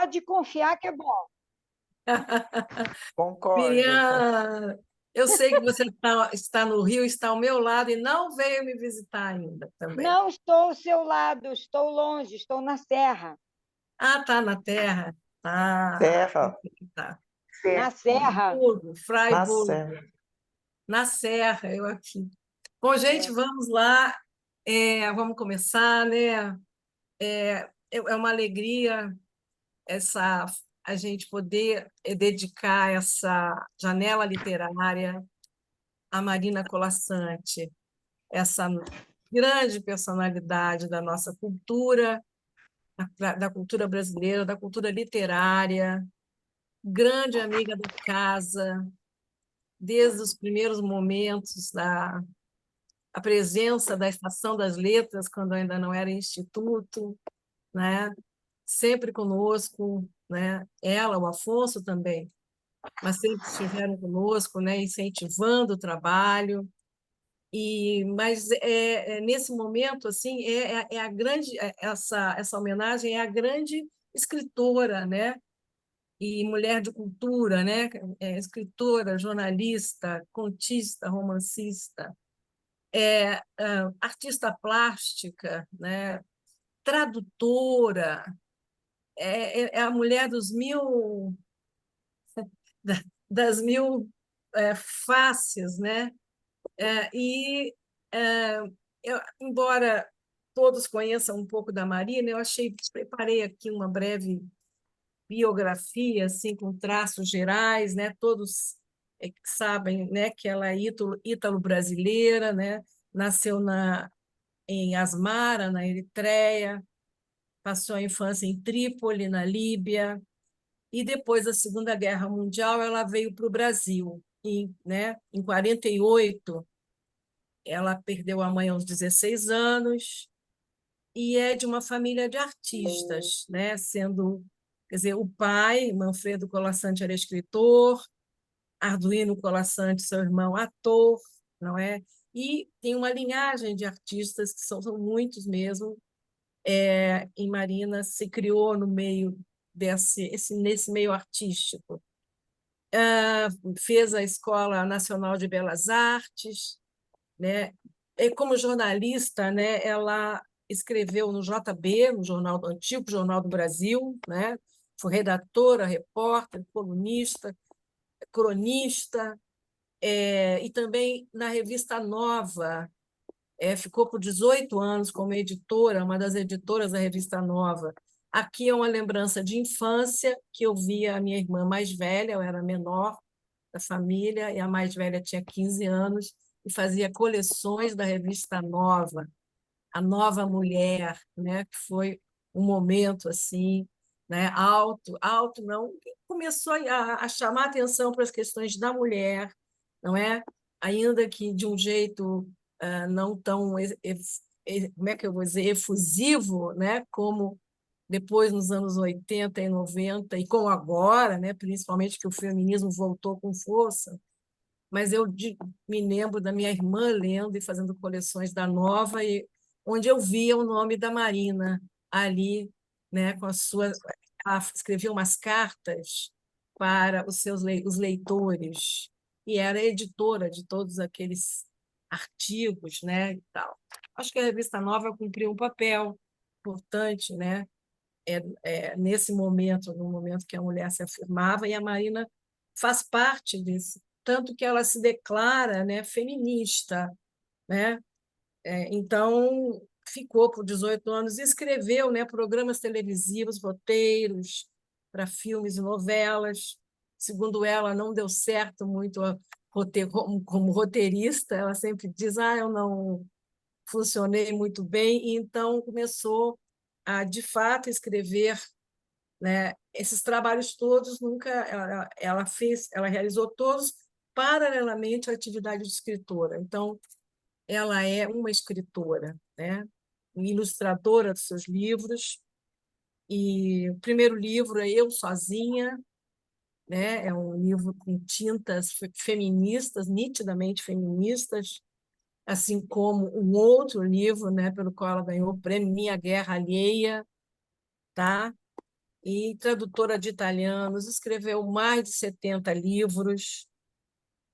Pode confiar que é bom. Concordo. Miriam, eu sei que você está no Rio, está ao meu lado e não veio me visitar ainda também. Não estou ao seu lado, estou longe, estou na serra. Ah, tá na Terra. Tá. Serra, Tá. Na serra. Freiburgo, na Freiburgo, serra. na Serra, eu aqui. Bom, gente, É, vamos lá. Vamos começar, né? É uma alegria essa a gente poder dedicar essa janela literária a Marina Colasanti, essa grande personalidade da nossa cultura, da cultura brasileira, da cultura literária, grande amiga da casa, desde os primeiros momentos da a presença da Estação das Letras, quando ainda não era instituto, né? Sempre conosco, né? Ela, o Afonso também, mas sempre estiveram conosco, né? Incentivando o trabalho. Mas nesse momento assim a grande essa homenagem é a grande escritora, né? E mulher de cultura, né? Escritora, jornalista, contista, romancista, artista plástica, né? Tradutora, é a mulher dos mil das mil faces, né? E embora todos conheçam um pouco da Marina, preparei aqui uma breve biografia, assim, com traços gerais, né? Todos sabem, né, que ela é ítalo-brasileira, né? Nasceu em Asmara, na Eritreia, passou a infância em Trípoli, na Líbia, e depois da Segunda Guerra Mundial ela veio para o Brasil. Né, em 48, ela perdeu a mãe aos 16 anos e é de uma família de artistas, né? Sendo, quer dizer, o pai, Manfredo Colasanti, era escritor, Arduino Colasanti, seu irmão, ator, não é? E tem uma linhagem de artistas que são muitos mesmo. Em Marina se criou no meio nesse meio artístico. Fez a Escola Nacional de Belas Artes, né? E como jornalista, né, ela escreveu no JB, no jornal do antigo Jornal do Brasil, né? Foi redatora, repórter, colunista, cronista, e também na revista Nova. Ficou por 18 anos como editora, uma das editoras da revista Nova. Aqui é uma lembrança de infância, que eu via a minha irmã mais velha, eu era menor da família, e a mais velha tinha 15 anos, e fazia coleções da revista Nova, a Nova Mulher, né? Que foi um momento assim, né? Alto não, que começou a chamar atenção para as questões da mulher, não é? Ainda que de um jeito não tão, como é que eu vou dizer, efusivo, né? Como depois nos anos 80 e 90, e como agora, né? Principalmente que o feminismo voltou com força, mas eu me lembro da minha irmã lendo e fazendo coleções da Nova, e onde eu via o nome da Marina ali, né, com a sua. Ela escrevia umas cartas para os leitores, e era editora de todos aqueles artigos, né, e tal. Acho que a revista Nova cumpriu um papel importante, né, nesse momento, no momento que a mulher se afirmava, e a Marina faz parte desse, tanto que ela se declara, né, feminista, né? Então ficou por 18 anos e escreveu, né, programas televisivos, roteiros para filmes e novelas. Segundo ela, não deu certo muito como roteirista. Ela sempre diz: eu não funcionei muito bem, e então começou a, de fato, escrever, né? Esses trabalhos todos nunca ela realizou todos paralelamente à atividade de escritora. Então, ela é uma escritora, né? Uma ilustradora dos seus livros. E o primeiro livro é Eu Sozinha, né? É um livro com tintas feministas, nitidamente feministas, assim como um outro livro, né, pelo qual ela ganhou o prêmio Minha Guerra Alheia, tá? e tradutora de italianos, escreveu mais de 70 livros,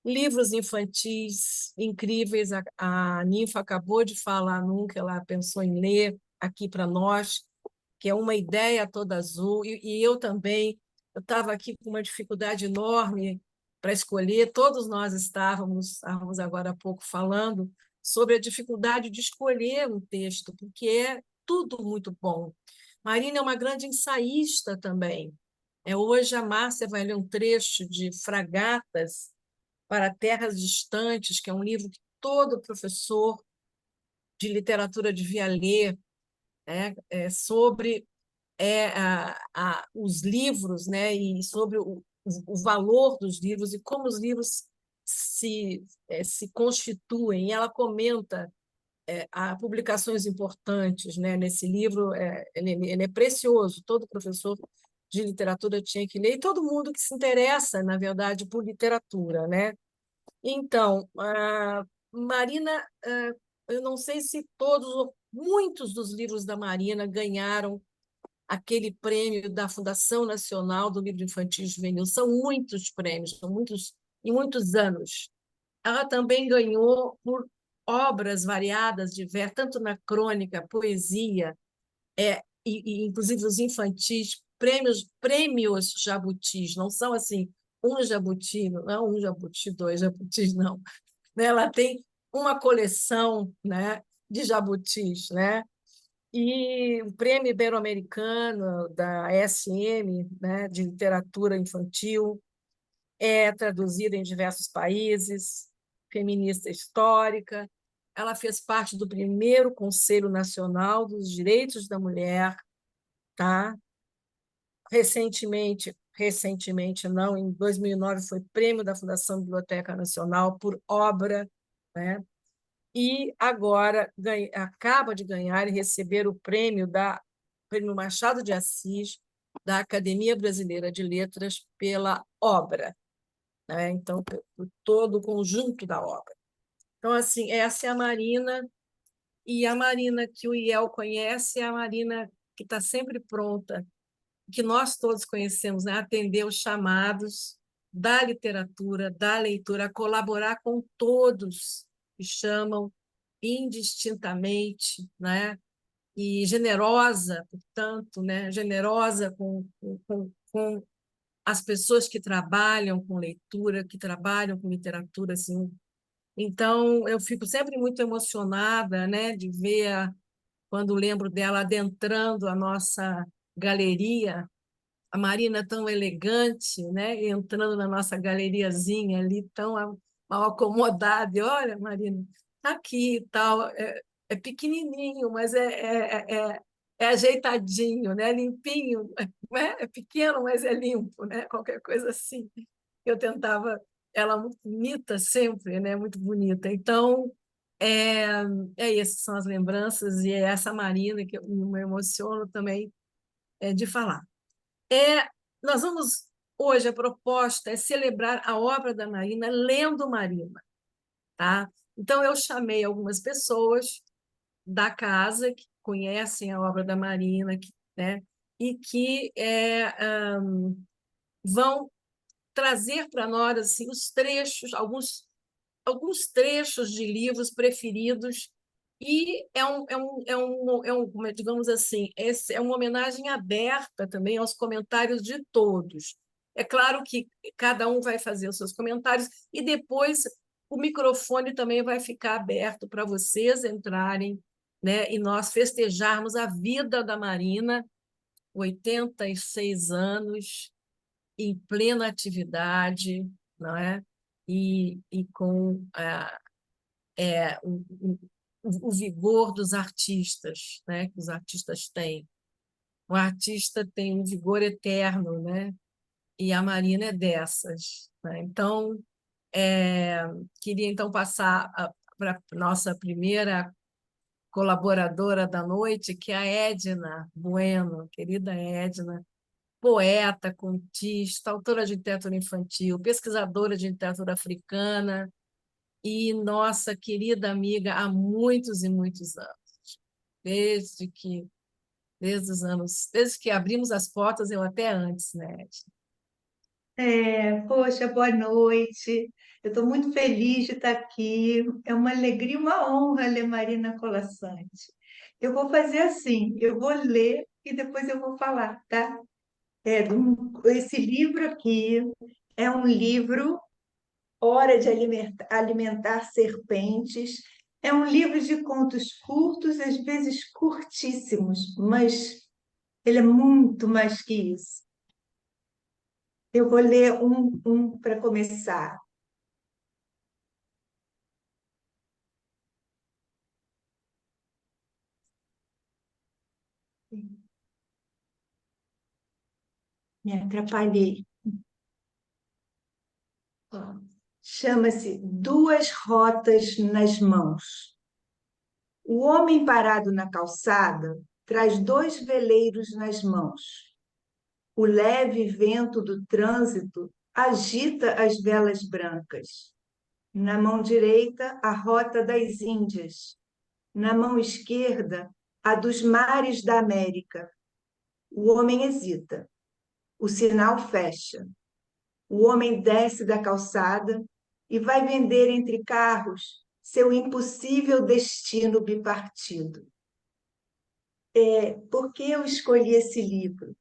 livros infantis incríveis. A Ninfa acabou de falar num que ela pensou em ler aqui para nós, que é Uma Ideia Toda Azul, e eu também. Eu estava aqui com uma dificuldade enorme para escolher, todos nós estávamos agora há pouco falando sobre a dificuldade de escolher um texto, porque é tudo muito bom. Marina é uma grande ensaísta também. Hoje a Márcia vai ler um trecho de Fragatas para Terras Distantes, que é um livro que todo professor de literatura devia ler, né? Sobre os livros, né? E sobre o valor dos livros e como os livros se constituem. E ela comenta há publicações importantes, né? Nesse livro. Ele é precioso, todo professor de literatura tinha que ler, e todo mundo que se interessa, na verdade, por literatura, né? Então, a Marina, eu não sei se todos ou muitos dos livros da Marina ganharam aquele prêmio da Fundação Nacional do Livro Infantil e Juvenil. São muitos prêmios, são muitos em muitos anos. Ela também ganhou por obras variadas, diversas, tanto na crônica, poesia, inclusive os infantis, prêmios jabutis, não são assim, um jabuti, não um jabuti, dois jabutis, não. Ela tem uma coleção, né, de jabutis, né? E o Prêmio Ibero-Americano da SM, né, de literatura infantil, é traduzida em diversos países, feminista histórica. Ela fez parte do primeiro Conselho Nacional dos Direitos da Mulher, tá? Recentemente não, em 2009 foi prêmio da Fundação Biblioteca Nacional por obra, né? E agora acaba de ganhar e receber o prêmio Machado de Assis da Academia Brasileira de Letras pela obra, né? Então, por todo o conjunto da obra. Então, assim, essa é a Marina, e a Marina que o IEL conhece é a Marina que está sempre pronta, que nós todos conhecemos, né? Atender os chamados da literatura, da leitura, colaborar com todos que chamam indistintamente, né? E generosa, portanto, né? Generosa com as pessoas que trabalham com leitura, que trabalham com literatura, assim. Então, eu fico sempre muito emocionada, né, de ver, quando lembro dela adentrando a nossa galeria, a Marina tão elegante, né, entrando na nossa galeriazinha ali, tão mal acomodada. E olha, Marina, tá aqui e tal. É pequenininho, mas é ajeitadinho, né, limpinho. Né? É pequeno, mas é limpo, né? Qualquer coisa assim. Eu tentava. Ela muito bonita sempre, né? Muito bonita. Então, é, essas são as lembranças, e é essa Marina que eu me emociono também de falar. Nós vamos, hoje, a proposta é celebrar a obra da Marina lendo Marina. Tá? Então, eu chamei algumas pessoas da casa que conhecem a obra da Marina, né? E que vão trazer para nós assim, os trechos, alguns trechos de livros preferidos, e digamos assim, é uma homenagem aberta também aos comentários de todos. É claro que cada um vai fazer os seus comentários, e depois o microfone também vai ficar aberto para vocês entrarem, né, e nós festejarmos a vida da Marina, 86 anos, em plena atividade, não é? E com o vigor dos artistas, né? Que os artistas têm. O artista tem um vigor eterno, né? E a Marina é dessas, né? Então, queria então passar para a nossa primeira colaboradora da noite, que é a Edna Bueno, querida Edna, poeta, contista, autora de literatura infantil, pesquisadora de literatura africana e nossa querida amiga há muitos e muitos anos, desde que desde os anos, desde que abrimos as portas, eu até antes, né, Edna? Poxa, boa noite. Eu estou muito feliz de estar aqui. É uma alegria, uma honra ler Marina Colasanti. Eu vou fazer assim, eu vou ler e depois eu vou falar, tá? Esse livro aqui é um livro Hora de Alimentar Serpentes. É um livro de contos curtos, às vezes curtíssimos, mas ele é muito mais que isso. Eu vou ler um para começar. Me atrapalhei. Ó, chama-se Duas Rotas nas Mãos. O homem parado na calçada traz dois veleiros nas mãos. O leve vento do trânsito agita as velas brancas. Na mão direita, a rota das Índias. Na mão esquerda, a dos mares da América. O homem hesita. O sinal fecha. O homem desce da calçada e vai vender entre carros seu impossível destino bipartido. Por que eu escolhi esse livro?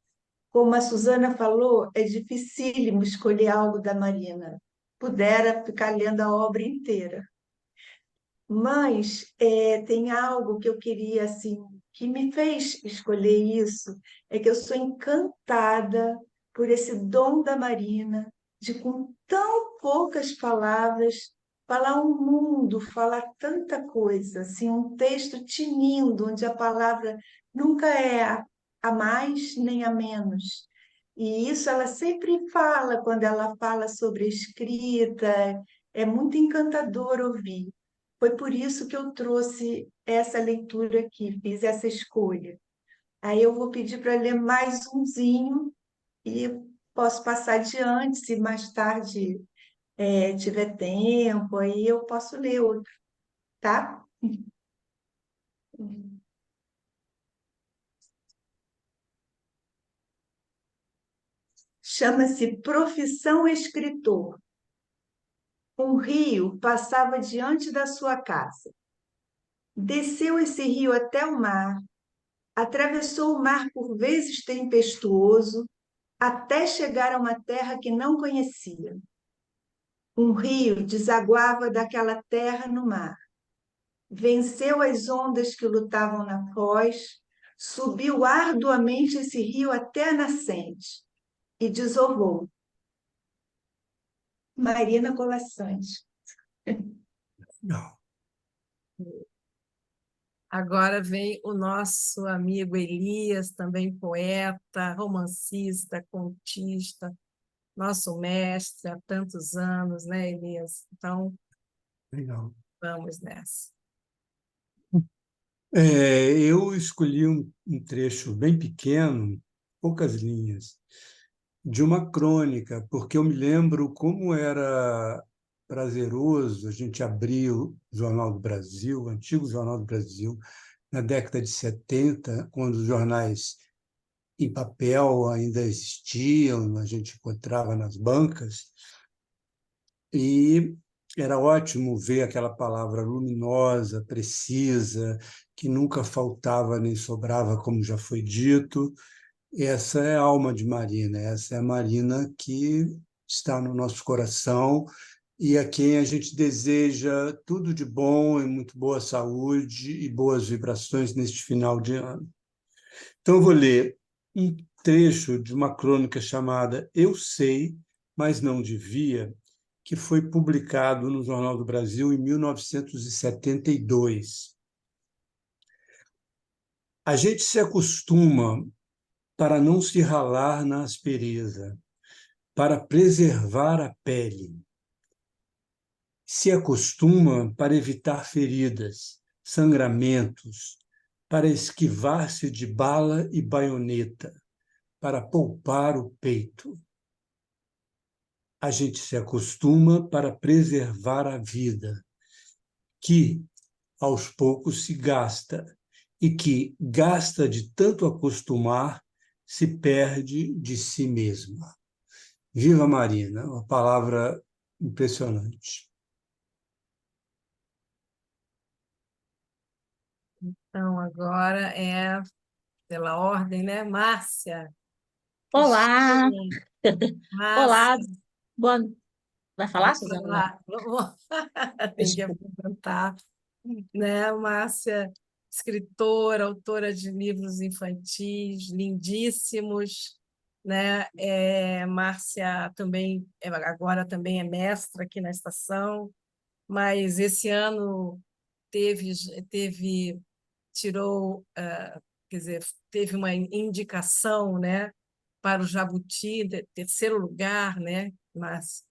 Como a Susana falou, é dificílimo escolher algo da Marina. Pudera ficar lendo a obra inteira. Mas tem algo que eu queria, assim, que me fez escolher isso, é que eu sou encantada por esse dom da Marina, de com tão poucas palavras falar um mundo, falar tanta coisa, assim, um texto tinindo, onde a palavra nunca é a mais nem a menos. E isso ela sempre fala quando ela fala sobre escrita, é muito encantador ouvir. Foi por isso que eu trouxe essa leitura aqui, fiz essa escolha. Aí eu vou pedir para ler mais umzinho e posso passar adiante, se mais tarde tiver tempo, aí eu posso ler outro, tá? Chama-se Profissão Escritor. Um rio passava diante da sua casa. Desceu esse rio até o mar, atravessou o mar por vezes tempestuoso, até chegar a uma terra que não conhecia. Um rio desaguava daquela terra no mar. Venceu as ondas que lutavam na foz, subiu arduamente esse rio até a nascente e desovou. Marina Colasanti. Não. Agora vem o nosso amigo Elias, também poeta, romancista, contista, nosso mestre há tantos anos, né, Elias? Então, Legal. vamos nessa. Eu escolhi um trecho bem pequeno, poucas linhas, de uma crônica, porque eu me lembro como era prazeroso a gente abrir o Jornal do Brasil, o antigo Jornal do Brasil, na década de 70, quando os jornais em papel ainda existiam, a gente encontrava nas bancas, e era ótimo ver aquela palavra luminosa, precisa, que nunca faltava nem sobrava, como já foi dito. Essa é a alma de Marina, essa é a Marina que está no nosso coração e a quem a gente deseja tudo de bom e muito boa saúde e boas vibrações neste final de ano. Então, eu vou ler um trecho de uma crônica chamada Eu Sei, Mas Não Devia, que foi publicado no Jornal do Brasil em 1972. A gente se acostuma para não se ralar na aspereza, para preservar a pele. Se acostuma para evitar feridas, sangramentos, para esquivar-se de bala e baioneta, para poupar o peito. A gente se acostuma para preservar a vida, que, aos poucos, se gasta e que gasta de tanto acostumar, se perde de si mesma. Viva Marina, uma palavra impressionante. Então, agora é pela ordem, né? Márcia, Olá, Cristina, olá, Márcia, boa... Vai falar, vai Suzana? falar. Tem que Desculpa. apresentar, né? Márcia, escritora, autora de livros infantis lindíssimos, né? Márcia também, agora também é mestra aqui na estação, mas esse ano teve, teve tirou, quer dizer, teve uma indicação, né, para o Jabuti, terceiro lugar, né, mas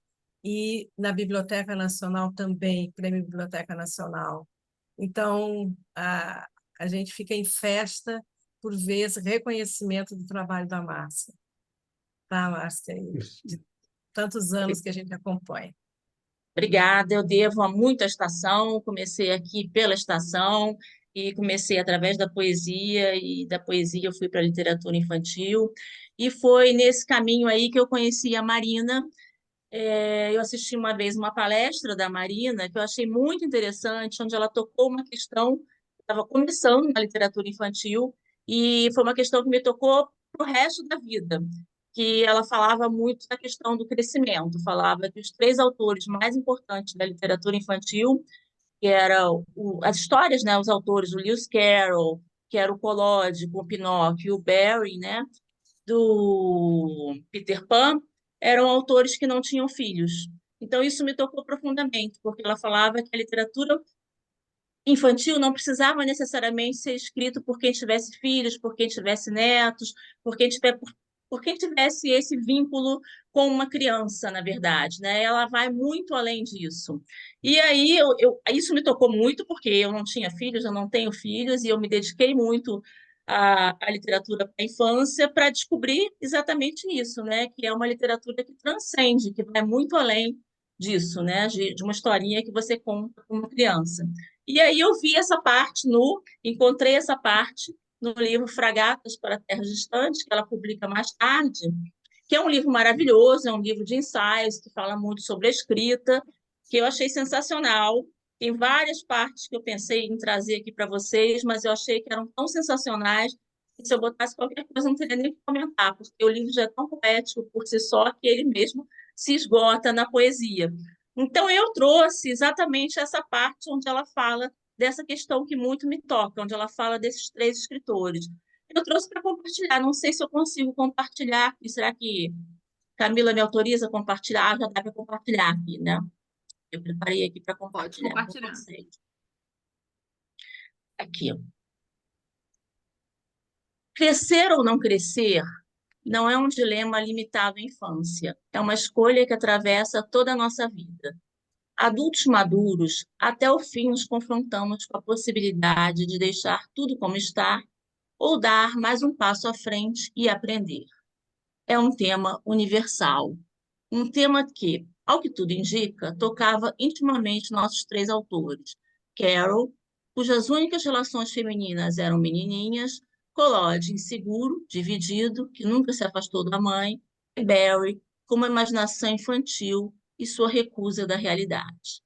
e na Biblioteca Nacional também, Prêmio Biblioteca Nacional. Então, a gente fica em festa por ver esse reconhecimento do trabalho da Márcia, tá, Márcia? De tantos anos que a gente acompanha. Obrigada, eu devo a muita estação, comecei aqui pela estação e comecei através da poesia, e da poesia eu fui para a literatura infantil, e foi nesse caminho aí que eu conheci a Marina. Eu assisti uma vez uma palestra da Marina, que eu achei muito interessante, onde ela tocou uma questão, estava começando na literatura infantil, e foi uma questão que me tocou para o resto da vida, que ela falava muito da questão do crescimento, falava que os três autores mais importantes da literatura infantil, que eram as histórias, né, os autores, o Lewis Carroll, que era o Collodi, com o Pinóquio, e o Barry, né, do Peter Pan, eram autores que não tinham filhos. Então, isso me tocou profundamente, porque ela falava que a literatura infantil não precisava necessariamente ser escrito por quem tivesse filhos, por quem tivesse netos, por quem tivesse esse vínculo com uma criança, na verdade, né? Ela vai muito além disso. E aí isso me tocou muito, porque eu não tinha filhos, eu não tenho filhos, e eu me dediquei muito à literatura para a infância para descobrir exatamente isso, né? Que é uma literatura que transcende, que vai muito além disso, né? De uma historinha que você conta com uma criança. E aí eu vi essa parte encontrei essa parte no livro Fragatas para Terras Distantes, que ela publica mais tarde, que é um livro maravilhoso, é um livro de ensaios que fala muito sobre a escrita, que eu achei sensacional. Tem várias partes que eu pensei em trazer aqui para vocês, mas eu achei que eram tão sensacionais que se eu botasse qualquer coisa não teria nem que comentar, porque o livro já é tão poético por si só que ele mesmo se esgota na poesia. Então, eu trouxe exatamente essa parte onde ela fala dessa questão que muito me toca, onde ela fala desses três escritores. Eu trouxe para compartilhar, não sei se eu consigo compartilhar, e será que Camila me autoriza a compartilhar? Já dá para compartilhar aqui, né? Eu preparei aqui para Pode compartilhar com compartilhar. vocês. Aqui. Crescer ou não crescer não é um dilema limitado à infância, é uma escolha que atravessa toda a nossa vida. Adultos maduros, até o fim nos confrontamos com a possibilidade de deixar tudo como está ou dar mais um passo à frente e aprender. É um tema universal, um tema que, ao que tudo indica, tocava intimamente nossos três autores. Carol, cujas únicas relações femininas eram menininhas, Collodi, inseguro, dividido, que nunca se afastou da mãe, e Barry, com uma imaginação infantil e sua recusa da realidade.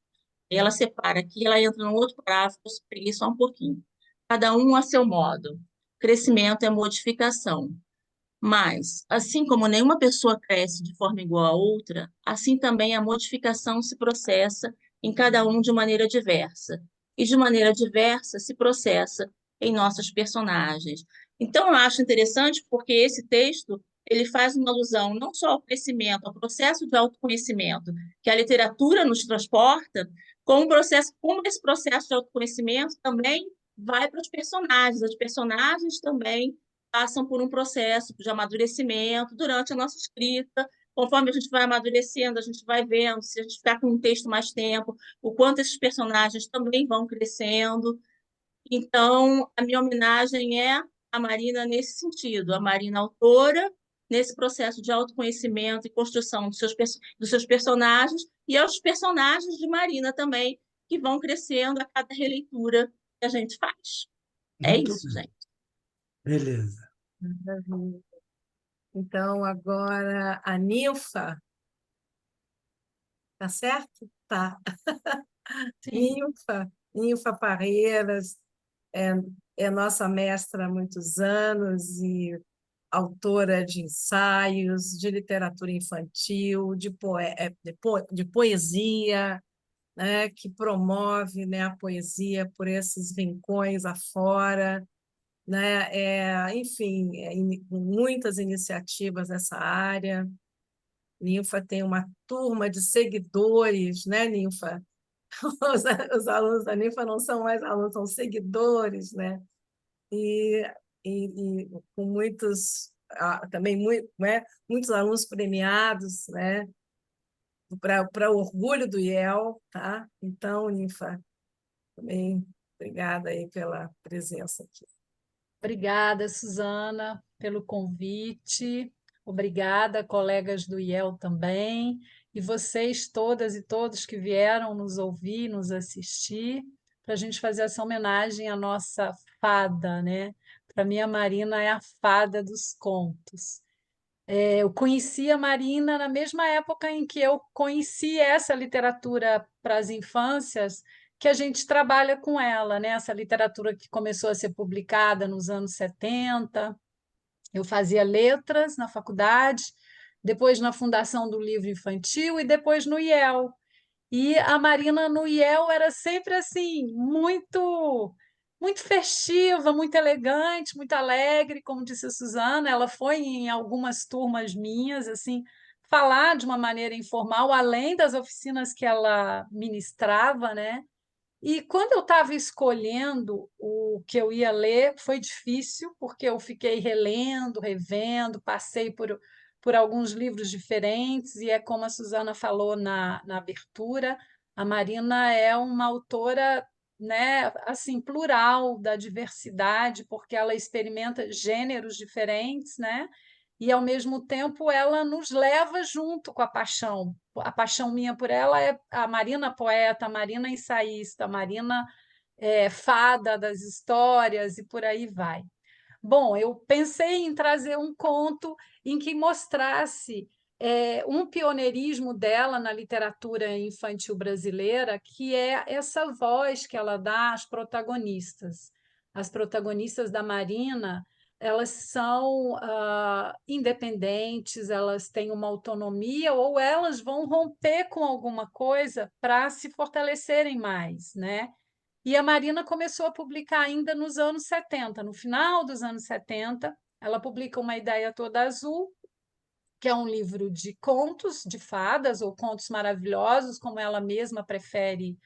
Ela separa aqui, ela entra num outro parágrafo, eu peguei só um pouquinho. Cada um a seu modo. Crescimento é modificação. Mas, assim como nenhuma pessoa cresce de forma igual à outra, assim também a modificação se processa em cada um de maneira diversa. E de maneira diversa se processa em nossos personagens. Então, eu acho interessante porque esse texto ele faz uma alusão não só ao crescimento, ao processo de autoconhecimento que a literatura nos transporta, como esse processo de autoconhecimento também vai para os personagens. Os personagens também passam por um processo de amadurecimento durante a nossa escrita. Conforme a gente vai amadurecendo, a gente vai vendo, se a gente ficar com um texto mais tempo, o quanto esses personagens também vão crescendo. Então, a minha homenagem é a Marina nesse sentido, a Marina autora, nesse processo de autoconhecimento e construção dos seus personagens, e aos personagens de Marina também, que vão crescendo a cada releitura que a gente faz. É Muito isso, bem. gente. Beleza. Maravilha. Então, agora a Ninfa, tá certo? Tá. Sim. Ninfa Parreiras é, é nossa mestra há muitos anos e autora de ensaios, de literatura infantil, de poesia, né, que promove, né, a poesia por esses rincões afora, né, enfim, muitas iniciativas nessa área. Ninfa tem uma turma de seguidores, né, Ninfa? Os alunos da Ninfa não são mais alunos, são seguidores, né? E, e com muitos, também muito, né? Muitos alunos premiados, né? Para orgulho do IEL, tá? Então, Ninfa, também obrigada aí pela presença aqui. Obrigada, Suzana, pelo convite. Obrigada, colegas do IEL também. E vocês todas e todos que vieram nos ouvir, nos assistir, para a gente fazer essa homenagem à nossa fada, né? Para mim, a Marina é a fada dos contos. Eu conheci a Marina na mesma época em que eu conheci essa literatura para as infâncias, que a gente trabalha com ela, né? Essa literatura que começou a ser publicada nos anos 70. Eu fazia letras na faculdade, depois na Fundação do Livro Infantil e depois no IEL. E a Marina no IEL era sempre assim, muito festiva, muito elegante, muito alegre, como disse a Suzana. Ela foi em algumas turmas minhas, assim, falar de uma maneira informal, além das oficinas que ela ministrava, né? E quando eu estava escolhendo o que eu ia ler, foi difícil, porque eu fiquei relendo, revendo, passei por alguns livros diferentes, e é como a Suzana falou na abertura, a Marina é uma autora, né, assim, plural da diversidade, porque ela experimenta gêneros diferentes, né? E, ao mesmo tempo, ela nos leva junto com a paixão. A paixão minha por ela é a Marina poeta, a Marina ensaísta, a Marina fada das histórias e por aí vai. Bom, eu pensei em trazer um conto em que mostrasse um pioneirismo dela na literatura infantil brasileira, que é essa voz que ela dá às protagonistas. As protagonistas da Marina, elas são independentes, elas têm uma autonomia ou elas vão romper com alguma coisa para se fortalecerem mais, né? E a Marina começou a publicar ainda nos anos 70, no final dos anos 70, ela publica Uma Ideia Toda Azul, que é um livro de contos de fadas ou contos maravilhosos, como ela mesma prefere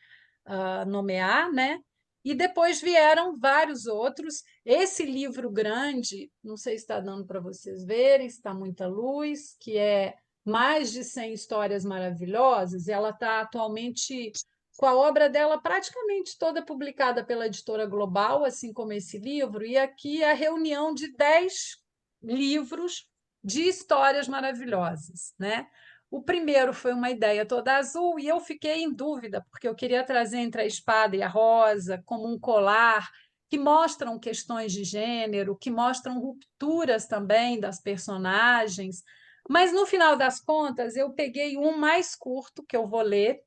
nomear, né? E depois vieram vários outros. Esse livro grande, não sei se está dando para vocês verem, está muita luz, que é mais de 100 histórias maravilhosas. Ela está atualmente com a obra dela praticamente toda publicada pela Editora Global, assim como esse livro, e aqui é a reunião de 10 livros de histórias maravilhosas, né? O primeiro foi Uma Ideia Toda Azul, e eu fiquei em dúvida, porque eu queria trazer Entre a Espada e a Rosa como um colar que mostram questões de gênero, que mostram rupturas também das personagens. Mas, no final das contas, eu peguei um mais curto, que eu vou ler,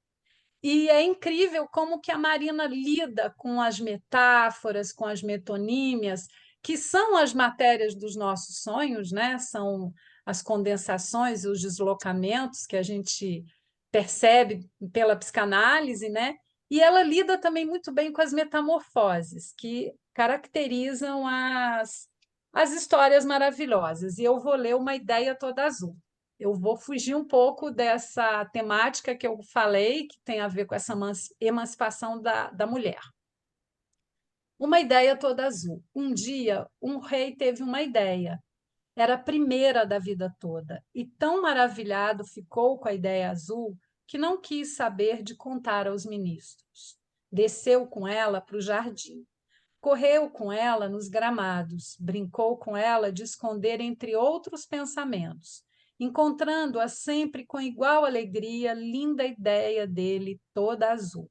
e é incrível como que a Marina lida com as metáforas, com as metonímias, que são as matérias dos nossos sonhos, né? São as condensações, os deslocamentos que a gente percebe pela psicanálise, né? E ela lida também muito bem com as metamorfoses, que caracterizam as histórias maravilhosas. E eu vou ler Uma Ideia Toda Azul. Eu vou fugir um pouco dessa temática que eu falei, que tem a ver com essa emancipação da mulher. Uma ideia toda azul. Um dia, um rei teve uma ideia. Era a primeira da vida toda. E tão maravilhado ficou com a ideia azul que não quis saber de contar aos ministros. Desceu com ela para o jardim. Correu com ela nos gramados, brincou com ela de esconder entre outros pensamentos, encontrando-a sempre com igual alegria, linda ideia dele, toda azul.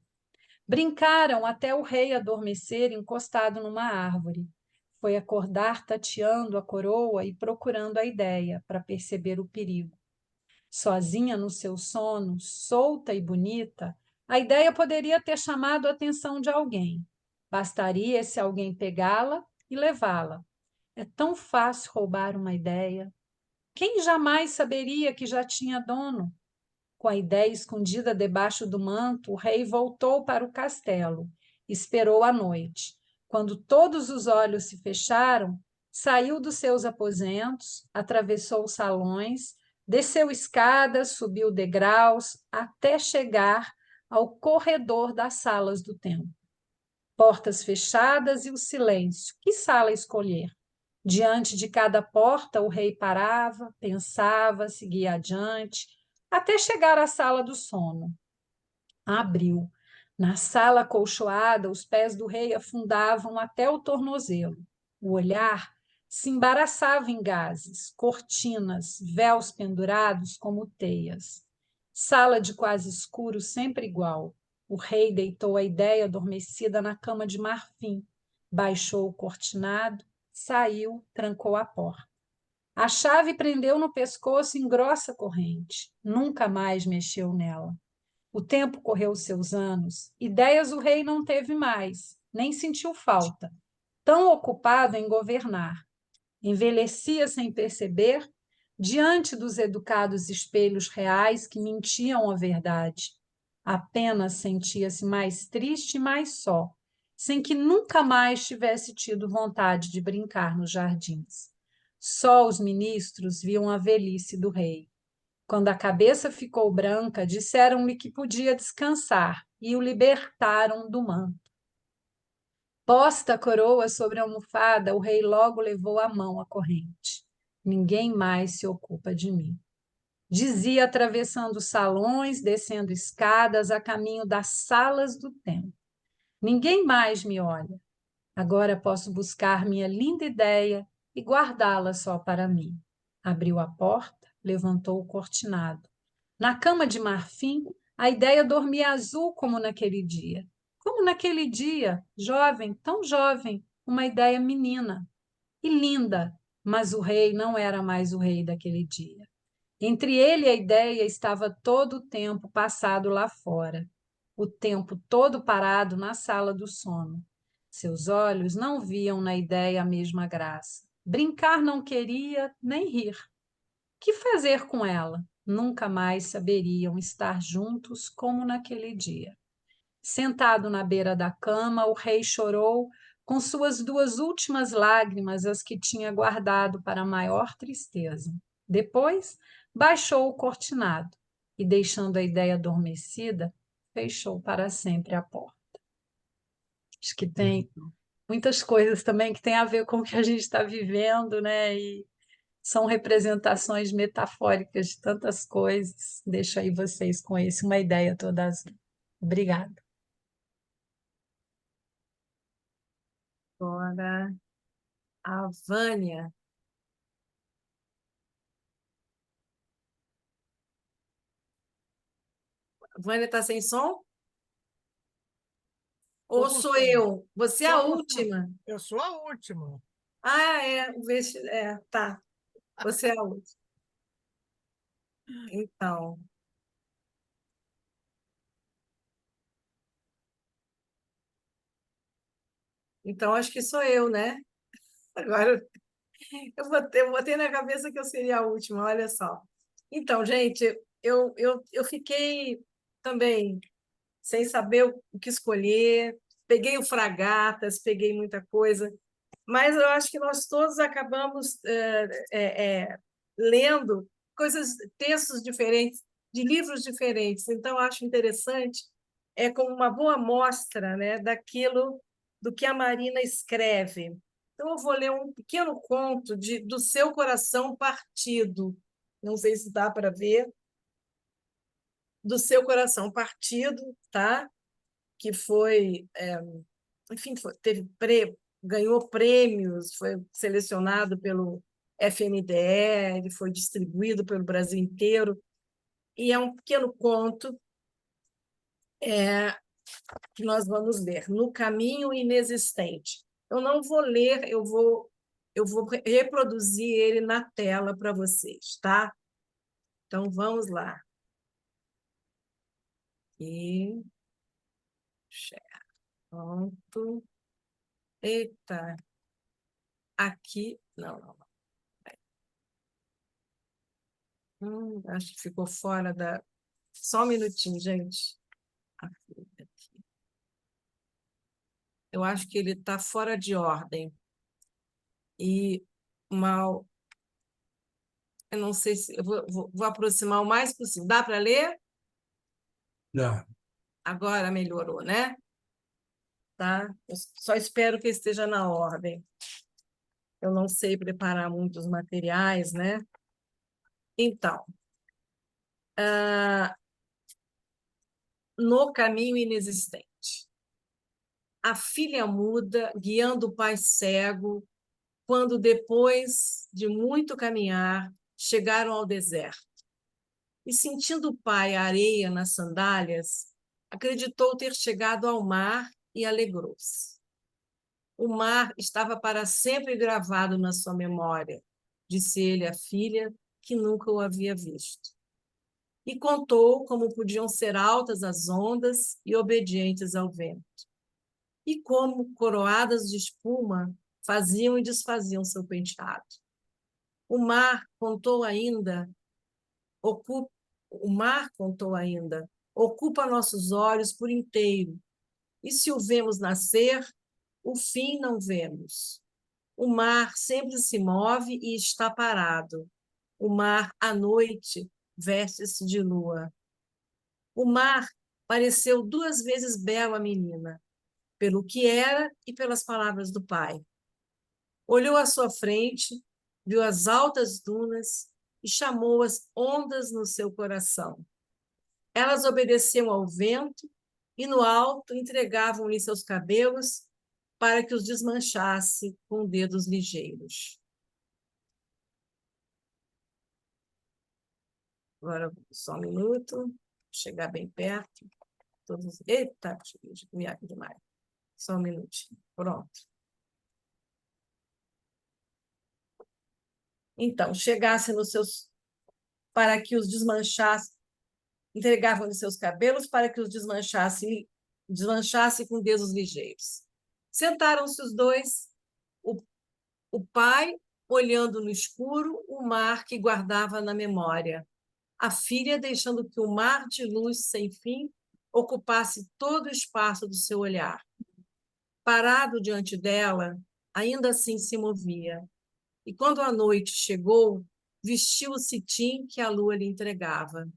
Brincaram até o rei adormecer encostado numa árvore. Foi acordar tateando a coroa e procurando a ideia para perceber o perigo. Sozinha no seu sono, solta e bonita, a ideia poderia ter chamado a atenção de alguém. Bastaria esse alguém pegá-la e levá-la. É tão fácil roubar uma ideia. Quem jamais saberia que já tinha dono? Com a ideia escondida debaixo do manto, o rei voltou para o castelo. Esperou a noite. Quando todos os olhos se fecharam, saiu dos seus aposentos, atravessou os salões, desceu escadas, subiu degraus, até chegar ao corredor das salas do templo. Portas fechadas e o silêncio. Que sala escolher? Diante de cada porta, o rei parava, pensava, seguia adiante, até chegar à sala do sono. Abriu. Na sala acolchoada, os pés do rei afundavam até o tornozelo. O olhar se embaraçava em gases, cortinas, véus pendurados como teias. Sala de quase escuro, sempre igual. O rei deitou a ideia adormecida na cama de marfim, baixou o cortinado, saiu, trancou a porta. A chave prendeu no pescoço em grossa corrente. Nunca mais mexeu nela. O tempo correu seus anos. Ideias o rei não teve mais, nem sentiu falta, tão ocupado em governar. Envelhecia sem perceber, diante dos educados espelhos reais que mentiam a verdade. Apenas sentia-se mais triste e mais só, sem que nunca mais tivesse tido vontade de brincar nos jardins. Só os ministros viam a velhice do rei. Quando a cabeça ficou branca, disseram-lhe que podia descansar e o libertaram do manto. Posta a coroa sobre a almofada, o rei logo levou a mão à corrente. Ninguém mais se ocupa de mim. Dizia atravessando salões, descendo escadas a caminho das salas do templo. Ninguém mais me olha. Agora posso buscar minha linda ideia e guardá-la só para mim. Abriu a porta, levantou o cortinado. Na cama de marfim, a ideia dormia azul como naquele dia. Como naquele dia, jovem, tão jovem, uma ideia menina. E linda, mas o rei não era mais o rei daquele dia. Entre ele e a ideia estava todo o tempo passado lá fora, o tempo todo parado na sala do sono. Seus olhos não viam na ideia a mesma graça. Brincar não queria, nem rir. Que fazer com ela? Nunca mais saberiam estar juntos como naquele dia. Sentado na beira da cama, o rei chorou com suas duas últimas lágrimas, as que tinha guardado para a maior tristeza. Depois, baixou o cortinado e, deixando a ideia adormecida, fechou para sempre a porta. Acho que tem muitas coisas também que têm a ver com o que a gente está vivendo, né? E são representações metafóricas de tantas coisas. Deixo aí vocês com isso, uma ideia toda azul. Obrigada. Agora, a Vânia. A Vânia está sem som? Ou sou eu? Você é a última. Eu sou a última. Ah, é. Tá. Você é a última. Então. Então, acho que sou eu, né? Agora, eu botei na cabeça que eu seria a última, olha só. Então, gente, eu fiquei também sem saber o que escolher, peguei o Fragatas, peguei muita coisa, mas eu acho que nós todos acabamos lendo textos diferentes, de livros diferentes, então acho interessante, como uma boa amostra, né, daquilo do que a Marina escreve. Então, eu vou ler um pequeno conto do Seu Coração Partido. Não sei se dá para ver. Do Seu Coração Partido, tá? Que foi, enfim, ganhou prêmios, foi selecionado pelo FNDE, ele foi distribuído pelo Brasil inteiro. E é um pequeno conto que nós vamos ler, No Caminho Inexistente. Eu não vou ler, eu vou reproduzir ele na tela para vocês, tá? Então, vamos lá. E... Pronto. Eita. Aqui... Não. Acho que ficou fora da... Só um minutinho, gente. Aqui. Eu acho que ele está fora de ordem. E mal... Eu não sei se... Eu vou aproximar o mais possível. Dá para ler? Dá. Agora melhorou, né? Tá? Eu só espero que esteja na ordem. Eu não sei preparar muitos materiais, né? Então, No Caminho Inexistente. A filha muda, guiando o pai cego, quando, depois de muito caminhar, chegaram ao deserto. E, sentindo o pai a areia nas sandálias, acreditou ter chegado ao mar e alegrou-se. O mar estava para sempre gravado na sua memória, disse ele à filha, que nunca o havia visto. E contou como podiam ser altas as ondas e obedientes ao vento. E como, coroadas de espuma, faziam e desfaziam seu penteado. O mar contou ainda, ocupa nossos olhos por inteiro, e se o vemos nascer, o fim não vemos. O mar sempre se move e está parado. O mar, à noite, veste-se de lua. O mar pareceu 2 vezes belo à menina, pelo que era e pelas palavras do pai. Olhou à sua frente, viu as altas dunas e chamou as ondas no seu coração. Elas obedeciam ao vento e no alto entregavam-lhe seus cabelos para que os desmanchasse com dedos ligeiros. Agora, só um minuto, chegar bem perto. Eita, cheguei aqui demais. Só um minutinho. Pronto. Então, chegasse nos seus... para que os desmanchasse, entregavam-lhe seus cabelos para que os desmanchasse com dedos ligeiros. Sentaram-se os dois, o pai olhando no escuro o mar que guardava na memória, a filha deixando que o mar de luz sem fim ocupasse todo o espaço do seu olhar. Parado diante dela, ainda assim se movia, e quando a noite chegou, vestiu o cetim que a lua lhe entregava.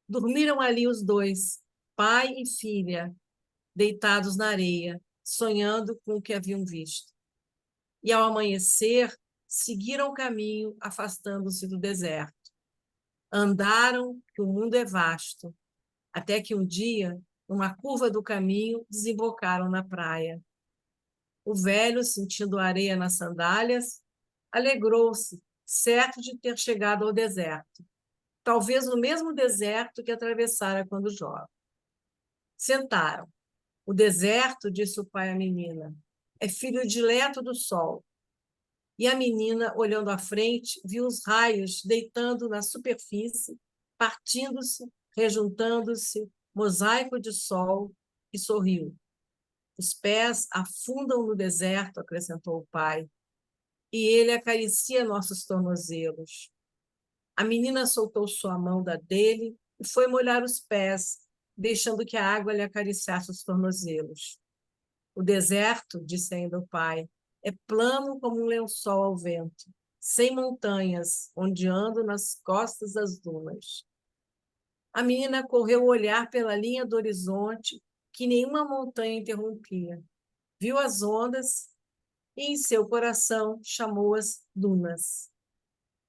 Dormiram ali os dois, pai e filha, deitados na areia, sonhando com o que haviam visto. E, ao amanhecer, seguiram o caminho, afastando-se do deserto. Andaram, que o mundo é vasto, até que um dia, numa curva do caminho, desembocaram na praia. O velho, sentindo a areia nas sandálias, alegrou-se, certo de ter chegado ao deserto, talvez no mesmo deserto que atravessara quando jovem. Sentaram. O deserto, disse o pai à menina, é filho dileto do sol. E a menina, olhando à frente, viu os raios deitando na superfície, partindo-se, rejuntando-se, mosaico de sol, e sorriu. Os pés afundam no deserto, acrescentou o pai, e ele acaricia nossos tornozelos. A menina soltou sua mão da dele e foi molhar os pés, deixando que a água lhe acariciasse os tornozelos. O deserto, disse ainda o pai, é plano como um lençol ao vento, sem montanhas, ondeando nas costas das dunas. A menina correu o olhar pela linha do horizonte, que nenhuma montanha interrompia. Viu as ondas e, em seu coração, chamou-as dunas.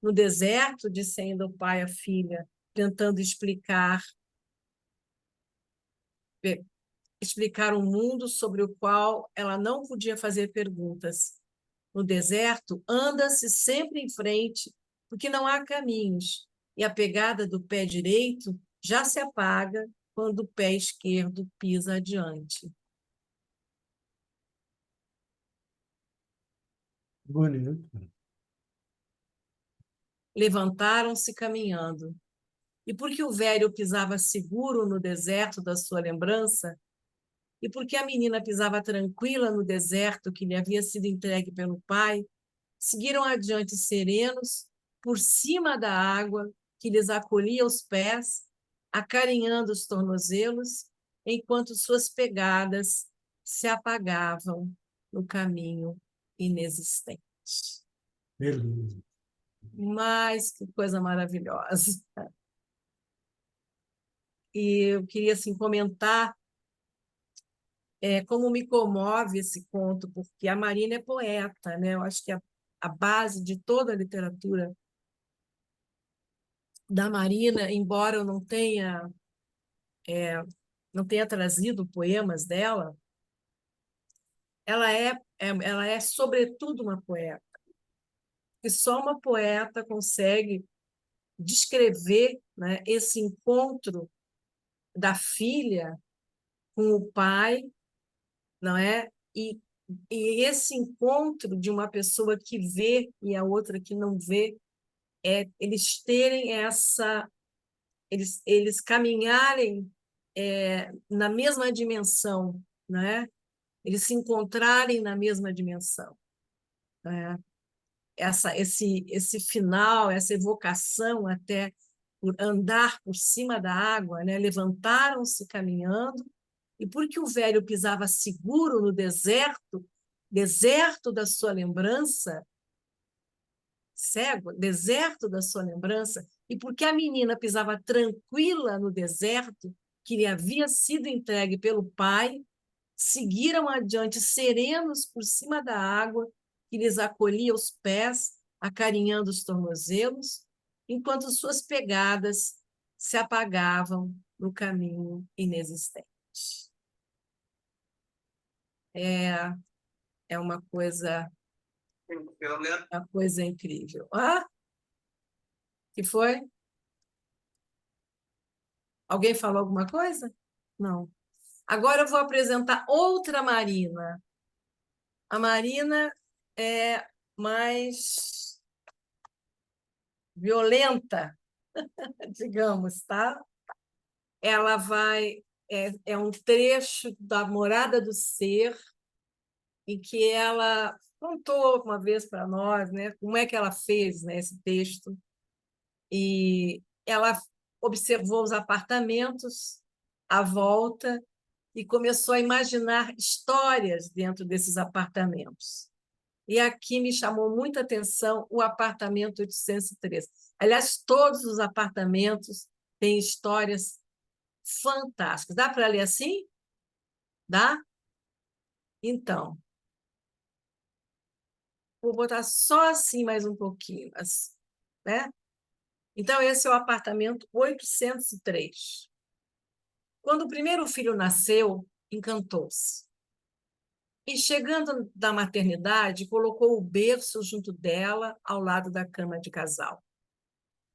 No deserto, disse ainda o pai à filha, tentando explicar um mundo sobre o qual ela não podia fazer perguntas. No deserto, anda-se sempre em frente, porque não há caminhos, e a pegada do pé direito já se apaga quando o pé esquerdo pisa adiante. Bonito. Levantaram-se caminhando. E porque o velho pisava seguro no deserto da sua lembrança, e porque a menina pisava tranquila no deserto que lhe havia sido entregue pelo pai, seguiram adiante serenos, por cima da água que lhes acolhia os pés, acarinhando os tornozelos, enquanto suas pegadas se apagavam no caminho inexistente. Beleza. Mas que coisa maravilhosa! E eu queria assim, comentar como me comove esse conto, porque a Marina é poeta, né? Eu acho que a base de toda a literatura da Marina, embora eu não tenha trazido poemas dela, ela é sobretudo uma poeta. E só uma poeta consegue descrever, né, esse encontro da filha com o pai, não é? E esse encontro de uma pessoa que vê e a outra que não vê, eles terem eles caminharem na mesma dimensão, né? Eles se encontrarem na mesma dimensão, né? Esse final, essa evocação até por andar por cima da água, né? Levantaram-se caminhando, e porque o velho pisava seguro no deserto da sua lembrança, cego, deserto da sua lembrança, e porque a menina pisava tranquila no deserto que lhe havia sido entregue pelo pai, seguiram adiante serenos por cima da água que lhes acolhia os pés, acarinhando os tornozelos, enquanto suas pegadas se apagavam no caminho inexistente. É uma coisa incrível. Ah, que foi? Alguém falou alguma coisa? Não. Agora eu vou apresentar outra Marina. A Marina é mais violenta, digamos, tá? Ela vai é um trecho da Morada do Ser, em que ela contou uma vez para nós, né, como é que ela fez, né, esse texto. E ela observou os apartamentos à volta e começou a imaginar histórias dentro desses apartamentos. E aqui me chamou muita atenção o apartamento 803. Aliás, todos os apartamentos têm histórias fantásticas. Dá para ler assim? Dá? Então, vou botar só assim mais um pouquinho, né? Então, esse é o apartamento 803. Quando o primeiro filho nasceu, encantou-se. E, chegando da maternidade, colocou o berço junto dela, ao lado da cama de casal.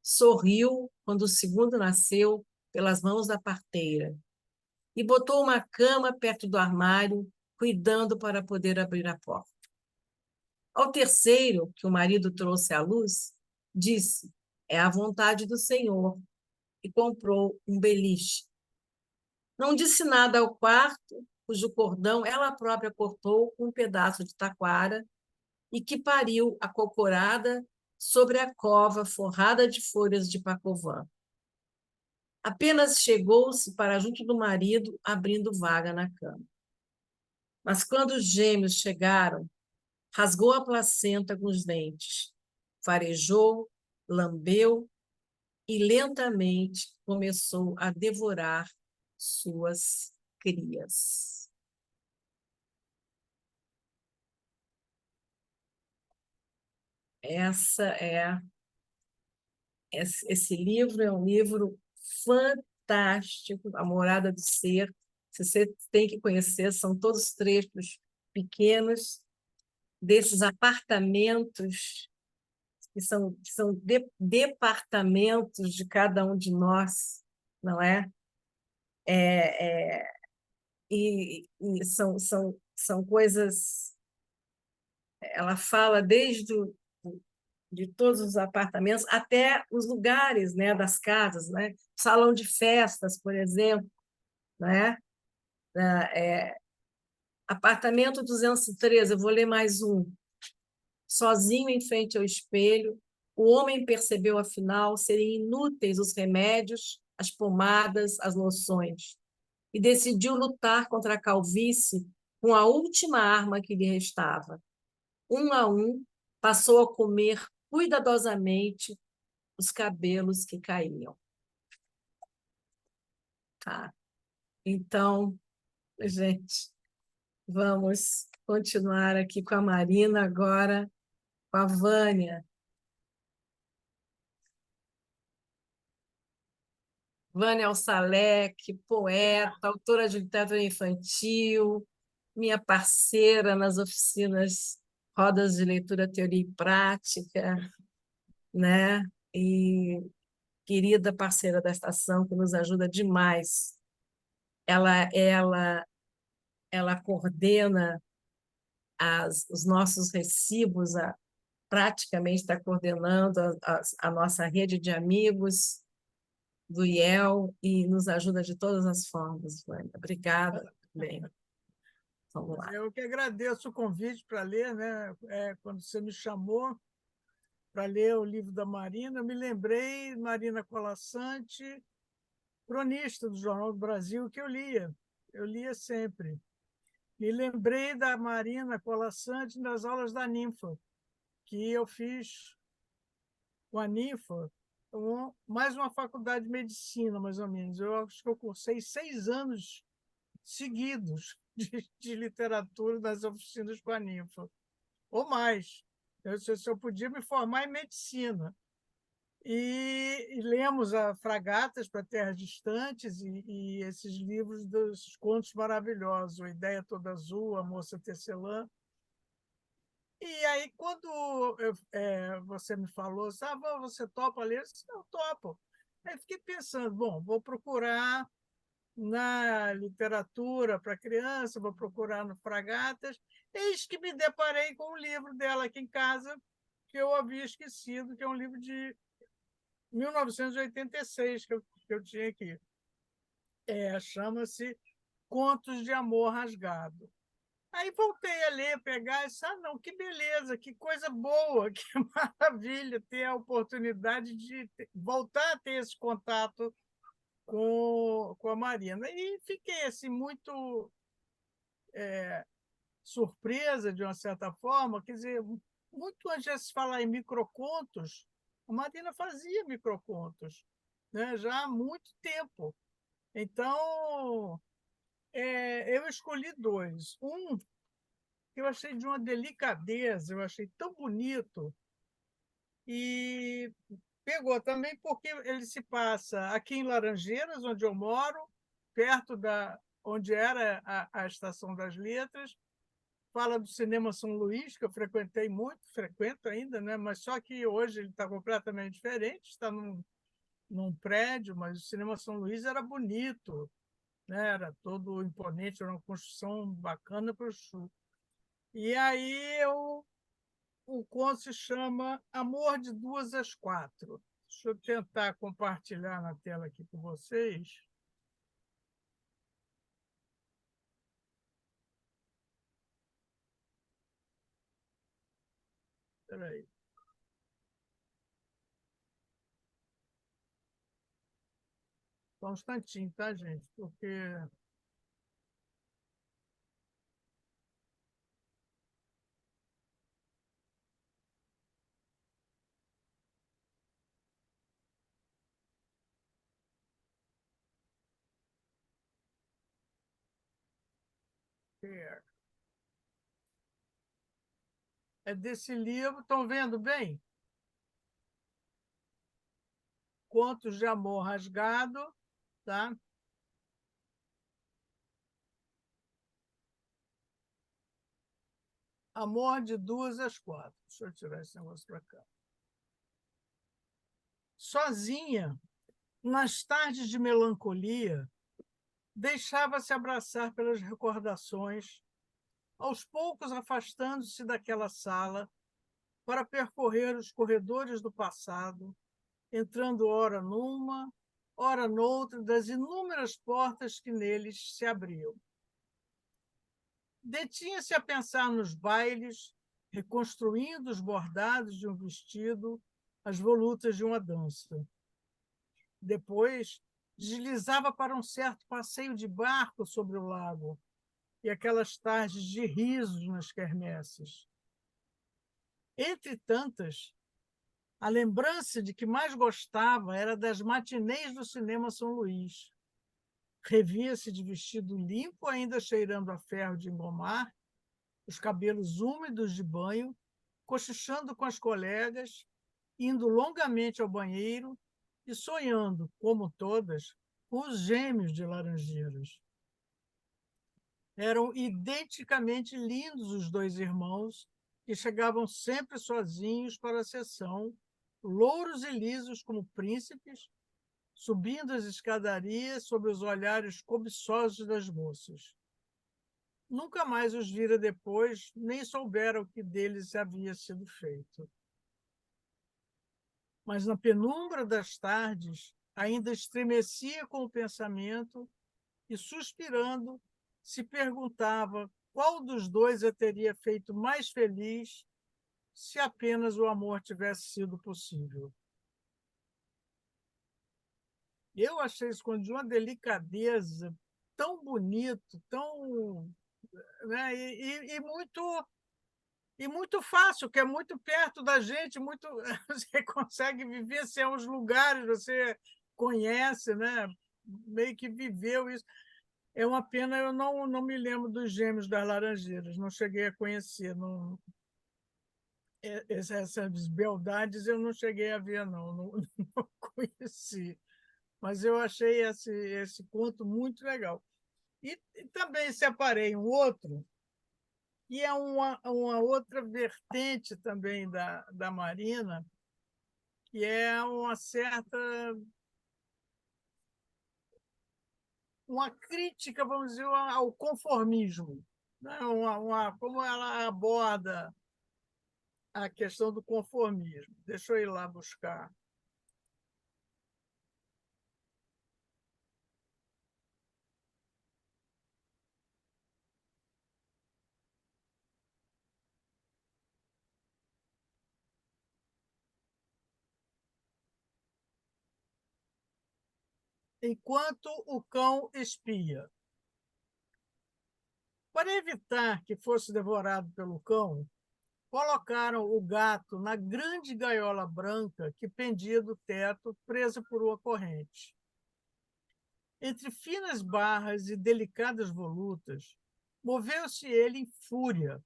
Sorriu quando o segundo nasceu pelas mãos da parteira e botou uma cama perto do armário, cuidando para poder abrir a porta. Ao terceiro, que o marido trouxe à luz, disse: é a vontade do Senhor, e comprou um beliche. Não disse nada ao quarto, cujo cordão ela própria cortou com um pedaço de taquara e que pariu acocorada sobre a cova forrada de folhas de pacovã. Apenas chegou-se para junto do marido, abrindo vaga na cama. Mas quando os gêmeos chegaram, rasgou a placenta com os dentes, farejou, lambeu e lentamente começou a devorar suas crias. Esse livro é um livro fantástico, A Morada do Ser. Você tem que conhecer, são todos trechos pequenos desses apartamentos que são departamentos de cada um de nós, não é? É, é, e são coisas. Ela fala de todos os apartamentos até os lugares, né, das casas, né? Salão de festas, por exemplo, né? Apartamento 213, eu vou ler mais um. Sozinho em frente ao espelho, o homem percebeu, afinal, serem inúteis os remédios, as pomadas, as loções, e decidiu lutar contra a calvície com a última arma que lhe restava. Um a um, passou a comer cuidadosamente os cabelos que caíam. Tá? Então, gente, vamos continuar aqui com a Marina agora, com a Vânia. Vânia Alsalek, poeta, autora de literatura infantil, minha parceira nas oficinas Rodas de Leitura, Teoria e Prática, né? E querida parceira da estação, que nos ajuda demais. Ela coordena os nossos recibos, praticamente está coordenando a nossa rede de amigos do IEL e nos ajuda de todas as formas, Vânia. Obrigada. Bem, vamos lá. Eu que agradeço o convite para ler, né? Quando você me chamou para ler o livro da Marina, eu me lembrei, Marina Colasanti, cronista do Jornal do Brasil, que eu lia sempre. Me lembrei da Marina Colasanti nas aulas da Ninfa, que eu fiz com a Ninfa, mais uma faculdade de medicina, mais ou menos. Eu acho que eu cursei 6 anos seguidos de literatura nas oficinas com a Ninfa, ou mais. Eu podia me formar em medicina. E lemos a Fragatas para Terras Distantes e esses livros dos contos maravilhosos, A Ideia Toda Azul, A Moça Tecelã. E aí, quando você me falou, você topa ler? Eu disse, não, topo. Aí fiquei pensando, bom, vou procurar na literatura para criança, vou procurar no Fragatas. Eis que me deparei com um livro dela aqui em casa, que eu havia esquecido, que é um livro de 1986, que eu tinha aqui. Chama-se Contos de Amor Rasgado. Aí voltei a ler, pegar e disse, não, que beleza, que coisa boa, que maravilha ter a oportunidade de voltar a ter esse contato com a Marina. E fiquei assim, muito surpresa, de uma certa forma, quer dizer, muito antes de se falar em microcontos, a Marina fazia microcontos, né, já há muito tempo. Então, eu escolhi 2. Um que eu achei de uma delicadeza, eu achei tão bonito, e pegou também porque ele se passa aqui em Laranjeiras, onde eu moro, perto da onde era a Estação das Letras. Fala do Cinema São Luís, que eu frequentei muito, frequento ainda, né? Mas só que hoje ele está completamente diferente, está num prédio, mas o Cinema São Luís era bonito, né? Era todo imponente, era uma construção bacana para o Sul. E aí o conto se chama Amor de 2 às 4. Deixa eu tentar compartilhar na tela aqui com vocês. Espera aí. Só um instantinho, tá, gente? Porque é desse livro, estão vendo bem? Contos de Amor Rasgado, tá? Amor de 2 às 4. Deixa eu tirar esse negócio para cá. Sozinha, nas tardes de melancolia, deixava-se abraçar pelas recordações, aos poucos afastando-se daquela sala para percorrer os corredores do passado, entrando ora numa, ora noutra das inúmeras portas que neles se abriam. Detinha-se a pensar nos bailes, reconstruindo os bordados de um vestido, as volutas de uma dança. Depois, deslizava para um certo passeio de barco sobre o lago e aquelas tardes de risos nas quermesses. Entre tantas, a lembrança de que mais gostava era das matinês do cinema São Luís. Revia-se de vestido limpo, ainda cheirando a ferro de engomar, os cabelos úmidos de banho, cochichando com as colegas, indo longamente ao banheiro e sonhando, como todas, com os gêmeos de Laranjeiras. Eram identicamente lindos os dois irmãos, que chegavam sempre sozinhos para a sessão, louros e lisos como príncipes, subindo as escadarias sob os olhares cobiçosos das moças. Nunca mais os vira depois, nem soubera o que deles havia sido feito. Mas na penumbra das tardes, ainda estremecia com o pensamento e, suspirando, se perguntava qual dos dois a teria feito mais feliz se apenas o amor tivesse sido possível. Eu achei isso de uma delicadeza tão bonito, tão, né, e muito fácil, que é muito perto da gente, muito você consegue viver, se é uns lugares, você conhece, né? Meio que viveu isso. É uma pena, eu não me lembro dos Gêmeos das Laranjeiras, não cheguei a conhecer. Não, essas beldades eu não cheguei a ver, não conheci. Mas eu achei esse conto muito legal. E também separei um outro, que é uma outra vertente também da Marina, que é uma crítica, vamos dizer, ao conformismo, né? Como ela aborda a questão do conformismo. Deixa eu ir lá buscar. Enquanto o cão espia. Para evitar que fosse devorado pelo cão, colocaram o gato na grande gaiola branca que pendia do teto, presa por uma corrente. Entre finas barras e delicadas volutas, moveu-se ele em fúria,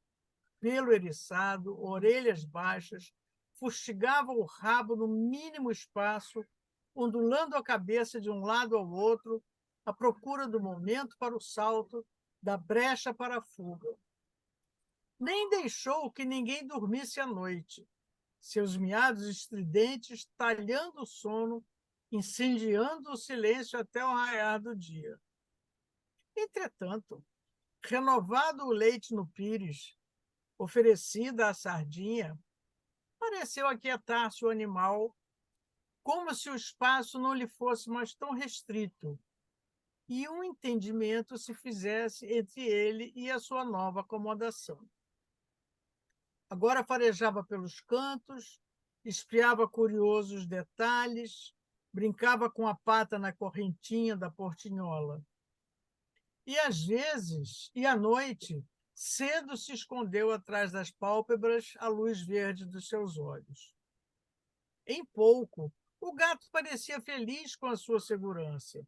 pelo eriçado, orelhas baixas, fustigava o rabo no mínimo espaço, ondulando a cabeça de um lado ao outro, à procura do momento para o salto, da brecha para a fuga. Nem deixou que ninguém dormisse à noite, seus miados estridentes talhando o sono, incendiando o silêncio até o raiar do dia. Entretanto, renovado o leite no pires, oferecida a sardinha, pareceu aquietar-se o animal, como se o espaço não lhe fosse mais tão restrito, e um entendimento se fizesse entre ele e a sua nova acomodação. Agora farejava pelos cantos, espiava curioso os detalhes, brincava com a pata na correntinha da portinhola. E, às vezes, e à noite, cedo se escondeu atrás das pálpebras a luz verde dos seus olhos. Em pouco, o gato parecia feliz com a sua segurança.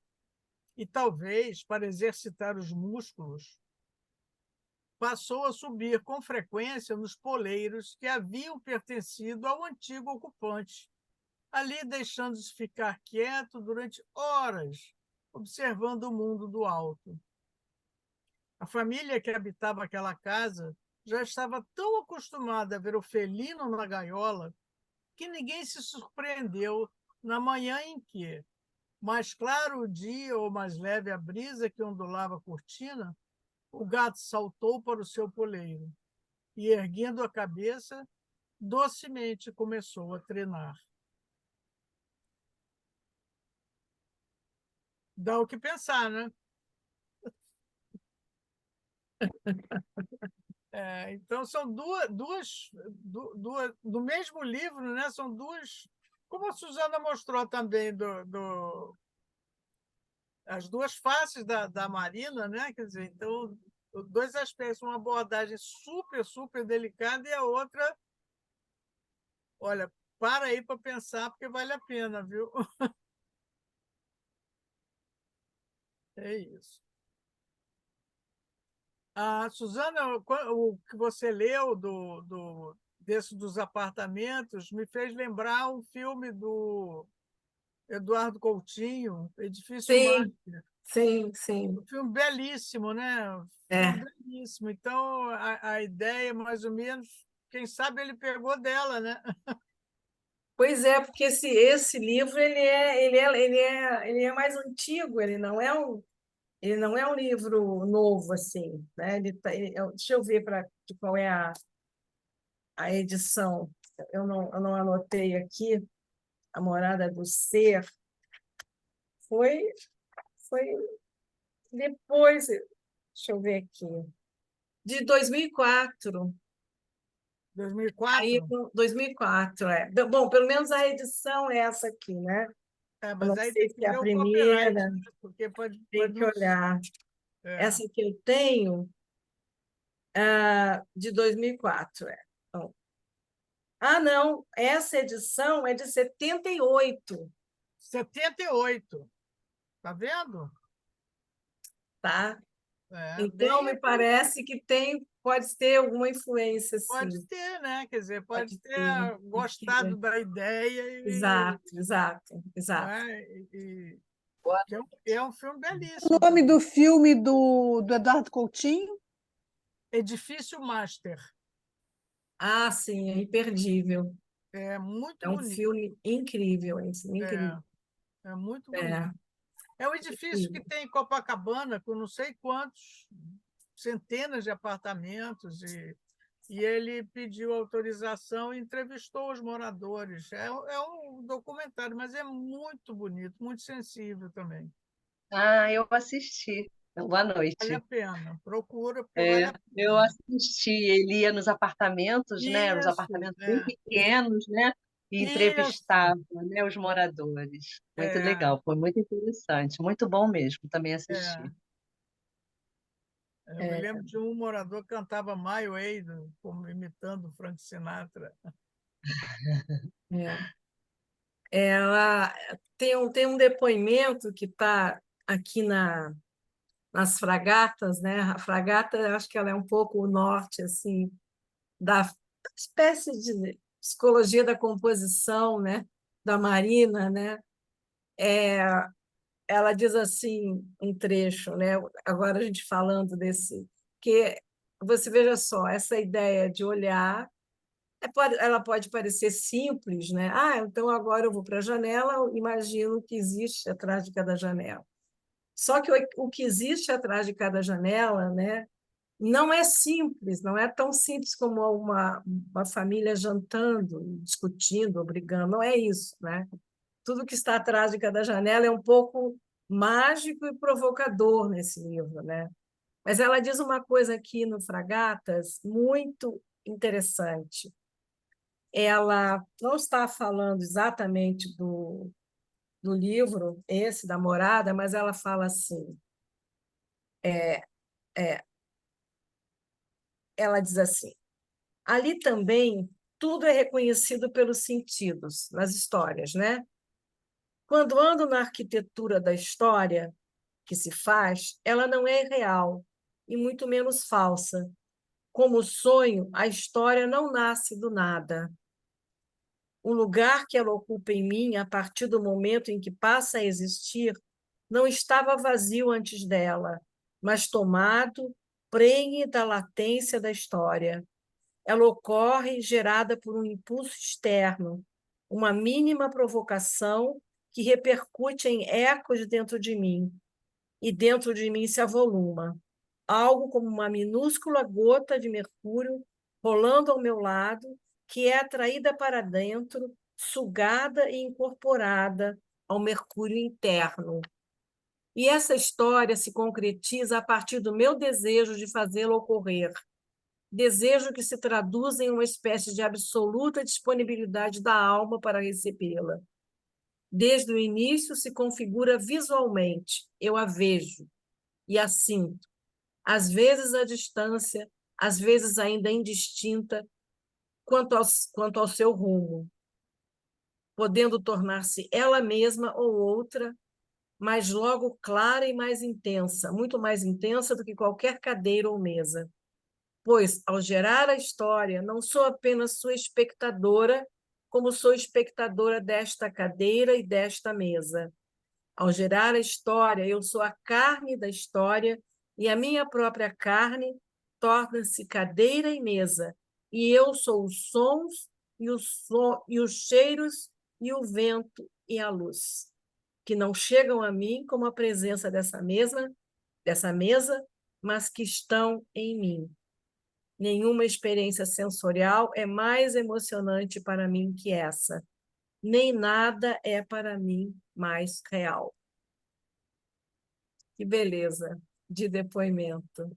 E, talvez, para exercitar os músculos, passou a subir com frequência nos poleiros que haviam pertencido ao antigo ocupante, ali deixando-se ficar quieto durante horas, observando o mundo do alto. A família que habitava aquela casa já estava tão acostumada a ver o felino na gaiola que ninguém se surpreendeu na manhã em que, Mais claro o dia ou mais leve a brisa que ondulava a cortina, o gato saltou para o seu poleiro e, erguendo a cabeça, docemente começou a trinar. Dá o que pensar, né? Então, são duas do mesmo livro, né? São duas, como a Suzana mostrou também, as duas faces da Marina, né? Quer dizer, então, dois aspectos, uma abordagem super, super delicada e a outra, olha, para aí para pensar, porque vale a pena, viu? É isso. Suzana, o que você leu desse dos apartamentos me fez lembrar um filme do Eduardo Coutinho, Edifício Sim, Mártir. sim, sim. Um filme belíssimo, né? Um É. filme belíssimo. Então, a ideia, mais ou menos, quem sabe ele pegou dela, né? Pois é, porque esse livro ele é mais antigo, ele não é um livro novo assim, né? Deixa eu ver de qual é a edição. Eu não anotei aqui. A Morada do Ser foi foi depois, deixa eu ver aqui, de 2004. Aí, 2004? 2004, é. Bom, pelo menos a edição é essa aqui, né? Eu não Mas aí sei tem se que é a ver o copyright, primeira, né? Porque tem pode que não. olhar. É. Essa que eu tenho, de 2004. É. Então, não, essa edição é de 78, 78. Tá vendo? tá? Então, Bem me aquele. parece que pode ter alguma influência, Pode sim. ter, né? Quer dizer, pode Pode ter ter. gostado da ideia Exato, exato, não exato. é? Que é um filme O belíssimo nome também. do filme do Eduardo Coutinho? Edifício Master. Sim, é imperdível. É muito É um bonito. filme incrível, incrível. É muito bonito. É, É um edifício que incrível. tem em Copacabana, com não sei quantos, centenas de apartamentos, e ele pediu autorização e entrevistou os moradores. É um documentário, mas é muito bonito, muito sensível também. Eu assisti. Boa Vale a noite. pena, procura, porque vale a Eu pena. assisti, ele ia nos apartamentos, né? Os Isso, apartamentos bem pequenos, né? E isso. entrevistava, né, os moradores. Muito É, legal, foi muito interessante, muito bom mesmo, também é. assisti. Eu me É, lembro de um morador que cantava My Way, como imitando Frank Sinatra. é. Ela tem um depoimento que está aqui nas Fragatas, né? A Fragata, eu acho que ela é um pouco o norte assim da espécie de psicologia da composição, né? Da Marina, né? Ela diz assim, um trecho, né? Agora a gente falando desse, que você veja só, essa ideia de olhar, ela pode parecer simples, né? Então agora eu vou para a janela, imagino o que existe atrás de cada janela. Só que o que existe atrás de cada janela, né? Não é simples, não é tão simples como uma família jantando, discutindo, brigando, não é isso, né? Tudo que está atrás de cada janela é um pouco mágico e provocador nesse livro, né? Mas ela diz uma coisa aqui no Fragatas muito interessante. Ela não está falando exatamente do livro, esse da Morada, mas ela fala assim, ela diz assim, ali também tudo é reconhecido pelos sentidos, nas histórias, né? Quando ando na arquitetura da história que se faz, ela não é real e muito menos falsa. Como sonho, a história não nasce do nada. O lugar que ela ocupa em mim, a partir do momento em que passa a existir, não estava vazio antes dela, mas tomado, prenhe da latência da história. Ela ocorre gerada por um impulso externo, uma mínima provocação que repercute em ecos dentro de mim, e dentro de mim se avoluma, algo como uma minúscula gota de mercúrio rolando ao meu lado, que é atraída para dentro, sugada e incorporada ao mercúrio interno. E essa história se concretiza a partir do meu desejo de fazê-la ocorrer, desejo que se traduz em uma espécie de absoluta disponibilidade da alma para recebê-la. Desde o início se configura visualmente, eu a vejo e a sinto, às vezes à distância, às vezes ainda indistinta quanto ao seu rumo, podendo tornar-se ela mesma ou outra, mas logo clara e mais intensa, muito mais intensa do que qualquer cadeira ou mesa. Pois, ao gerar a história, não sou apenas sua espectadora, como sou espectadora desta cadeira e desta mesa. Ao gerar a história, eu sou a carne da história e a minha própria carne torna-se cadeira e mesa, e eu sou os sons e os cheiros e o vento e a luz, que não chegam a mim como a presença dessa mesa, mas que estão em mim. Nenhuma experiência sensorial é mais emocionante para mim que essa. Nem nada é para mim mais real. Que beleza de depoimento,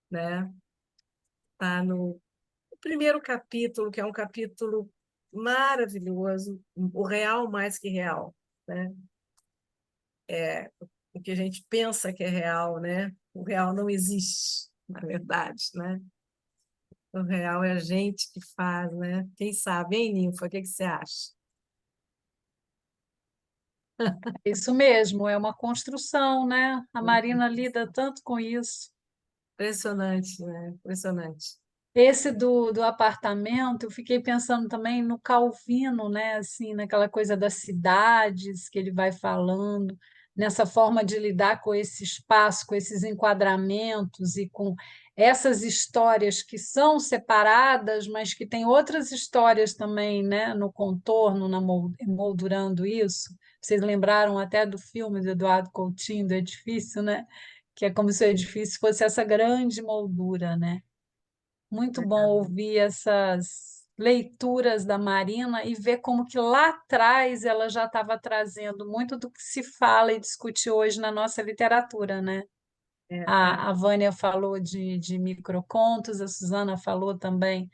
né? Tá no primeiro capítulo, que é um capítulo maravilhoso, o real mais que real, né? O que a gente pensa que é real, né? O real não existe, na verdade, né? O real é a gente que faz, né? Quem sabe, hein, Ninfa? O que você acha? Isso mesmo, é uma construção, né? A Marina lida tanto com isso. Impressionante, né? Impressionante. Esse do apartamento, eu fiquei pensando também no Calvino, né? Assim, naquela coisa das cidades que ele vai falando, nessa forma de lidar com esse espaço, com esses enquadramentos e com essas histórias que são separadas, mas que tem outras histórias também, né? No contorno, moldurando isso. Vocês lembraram até do filme do Eduardo Coutinho, do Edifício, né? Que é como se o edifício fosse essa grande moldura, né? Muito bom ouvir essas leituras da Marina e ver como que lá atrás ela já estava trazendo muito do que se fala e discute hoje na nossa literatura, né? A Vânia falou de microcontos, a Suzana falou também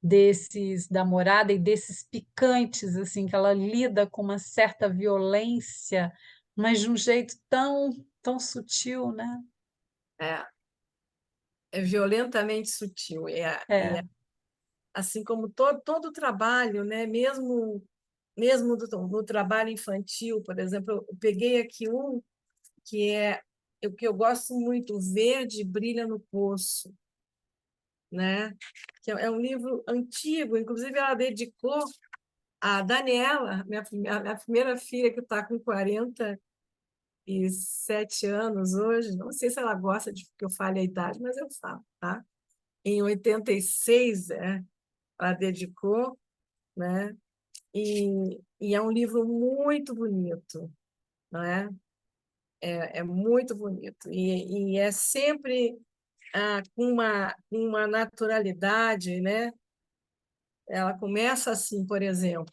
desses da morada e desses picantes, assim, que ela lida com uma certa violência, mas de um jeito tão sutil, né? é, é violentamente sutil. É. Assim como todo o trabalho, né? Mesmo do trabalho infantil, por exemplo, eu peguei aqui um que é o que eu gosto muito, O Verde Brilha no Poço, né? Que é um livro antigo, inclusive ela dedicou a Daniela, minha primeira filha, que está com 47 anos hoje. Não sei se ela gosta de que eu fale a idade, mas eu falo, tá? Em 86, ela dedicou, né? E é um livro muito bonito, não é? É muito bonito. E é sempre com uma naturalidade, né? Ela começa assim, por exemplo: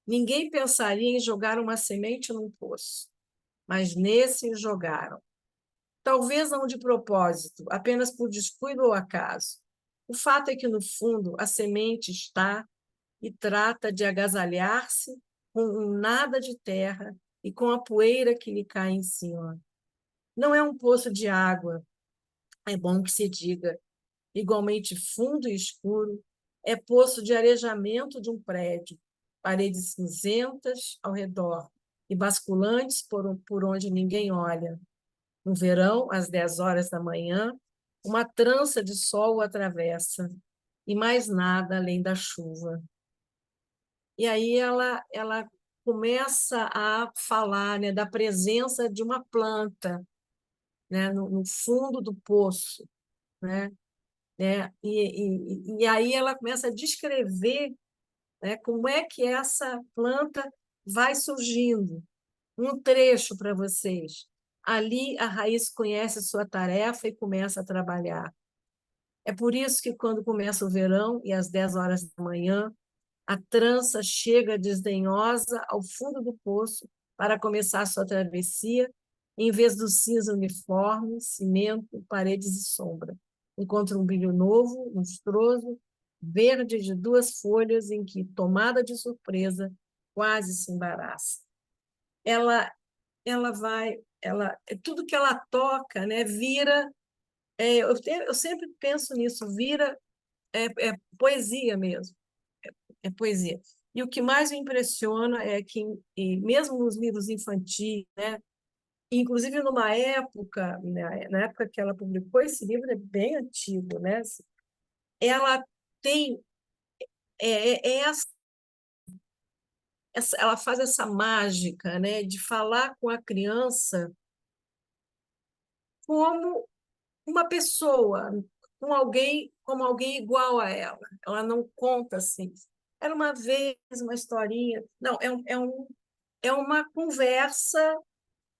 ninguém pensaria em jogar uma semente num poço, mas nesse jogaram. Talvez não de propósito, apenas por descuido ou acaso. O fato é que, no fundo, a semente está e trata de agasalhar-se com um nada de terra e com a poeira que lhe cai em cima. Não é um poço de água, é bom que se diga, igualmente fundo e escuro, é poço de arejamento de um prédio, paredes cinzentas ao redor e basculantes por onde ninguém olha. No verão, às 10 horas da manhã, uma trança de sol o atravessa, e mais nada além da chuva. E aí ela começa a falar, né, da presença de uma planta, né, no fundo do poço, né? E aí ela começa a descrever, né, como é que essa planta vai surgindo um trecho para vocês. Ali a raiz conhece a sua tarefa e começa a trabalhar. É por isso que, quando começa o verão e às 10 horas da manhã, a trança chega desdenhosa ao fundo do poço para começar a sua travessia, em vez do cinza uniforme, cimento, paredes e sombra. Encontra um brilho novo, lustroso, verde de 2 folhas, em que, tomada de surpresa, quase se embaraça. Ela vai, tudo que ela toca, né, vira. Eu sempre penso nisso, vira poesia mesmo, é poesia. E o que mais me impressiona é que, e mesmo nos livros infantis, né, inclusive numa época, né, na época que ela publicou esse livro, é bem antigo, né, ela tem ela faz essa mágica, né, de falar com a criança como uma pessoa, como alguém igual a ela. Ela não conta assim. Era uma vez uma historinha. Não, é uma conversa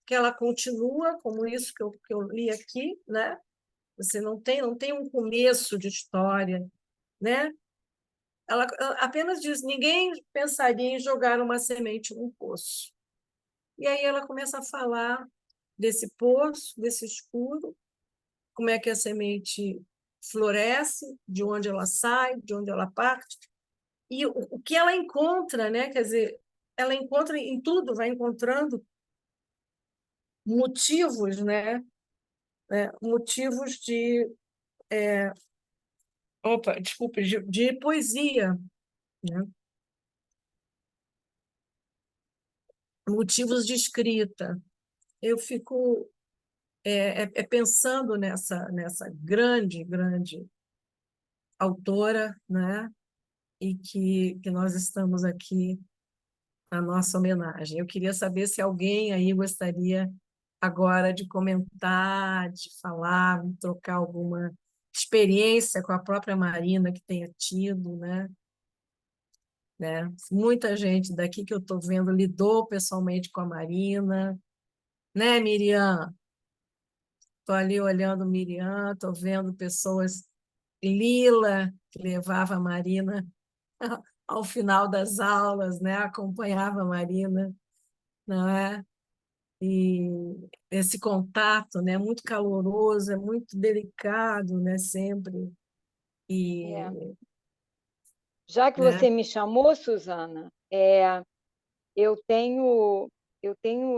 que ela continua, como isso que eu li aqui, né? Você não tem um começo de história, né? Ela apenas diz: ninguém pensaria em jogar uma semente num poço. E aí ela começa a falar desse poço, desse escuro, como é que a semente floresce, de onde ela sai, de onde ela parte, e o que ela encontra, né? Quer dizer, ela encontra em tudo, vai encontrando motivos, né? Motivos de poesia, né? Motivos de escrita. Eu fico pensando nessa grande autora, né? E que nós estamos aqui na nossa homenagem. Eu queria saber se alguém aí gostaria agora de comentar, de falar, de trocar alguma experiência com a própria Marina que tenha tido, né? Muita gente daqui que eu estou vendo lidou pessoalmente com a Marina, né, Miriam? Estou ali olhando Miriam, estou vendo pessoas, Lila, que levava a Marina ao final das aulas, né? Acompanhava a Marina, não é? E esse contato, né, muito caloroso, é muito delicado, né, sempre. E, É. Já que né, você me chamou, Susana, eu tenho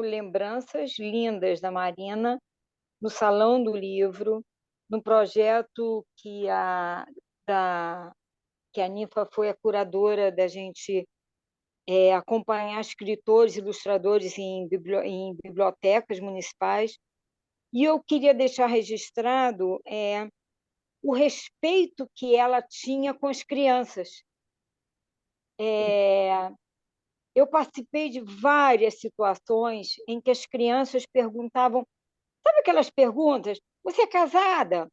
lembranças lindas da Marina no Salão do Livro, no projeto que a Ninfa foi a curadora da gente acompanhar escritores, ilustradores em bibliotecas municipais. E eu queria deixar registrado o respeito que ela tinha com as crianças. Eu participei de várias situações em que as crianças perguntavam, sabe aquelas perguntas? Você é casada?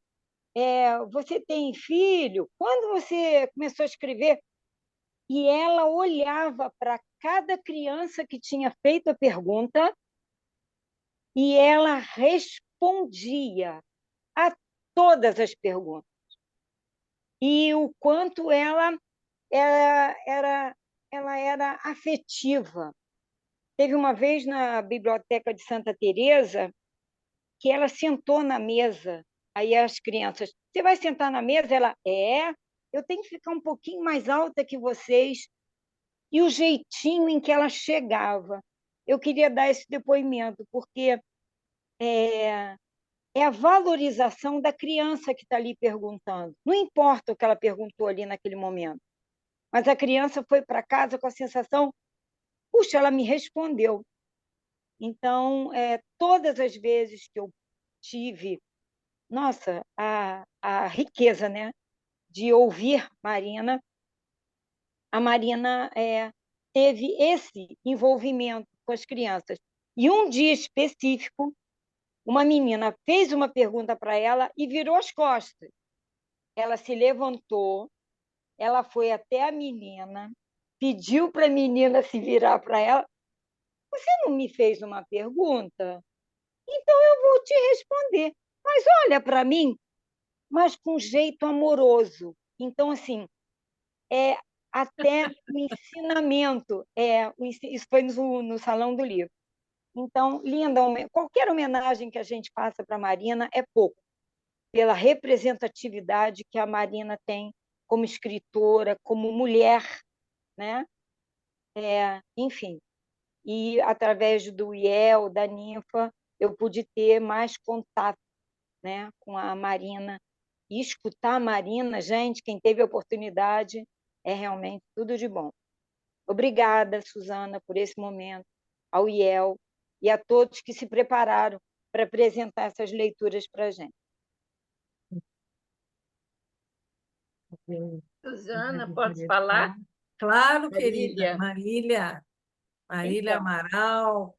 Você tem filho? Quando você começou a escrever? E ela olhava para cada criança que tinha feito a pergunta e ela respondia a todas as perguntas. E o quanto ela era afetiva. Teve uma vez na Biblioteca de Santa Teresa que ela sentou na mesa, aí as crianças, você vai sentar na mesa? Ela, eu tenho que ficar um pouquinho mais alta que vocês. E o jeitinho em que ela chegava. Eu queria dar esse depoimento, porque é a valorização da criança que está ali perguntando. Não importa o que ela perguntou ali naquele momento, mas a criança foi para casa com a sensação, puxa, ela me respondeu. Então, todas as vezes que eu tive, nossa, a riqueza, né, de ouvir Marina, a Marina teve esse envolvimento com as crianças. E um dia específico, uma menina fez uma pergunta para ela e virou as costas. Ela se levantou, ela foi até a menina, pediu para a menina se virar para ela você não me fez uma pergunta, então eu vou te responder. Mas olha para mim, mas com jeito amoroso. Então, assim, até o ensinamento, isso foi no Salão do Livro. Então, linda, qualquer homenagem que a gente faça para a Marina é pouco, pela representatividade que a Marina tem como escritora, como mulher, né? Enfim, e através do IEL, da Ninfa, eu pude ter mais contato, né, com a Marina. E escutar a Marina, gente, quem teve a oportunidade, é realmente tudo de bom. Obrigada, Suzana, por esse momento, ao IEL e a todos que se prepararam para apresentar essas leituras para a gente. Suzana, posso falar? Claro, querida. Marília. Marília Então. Amaral,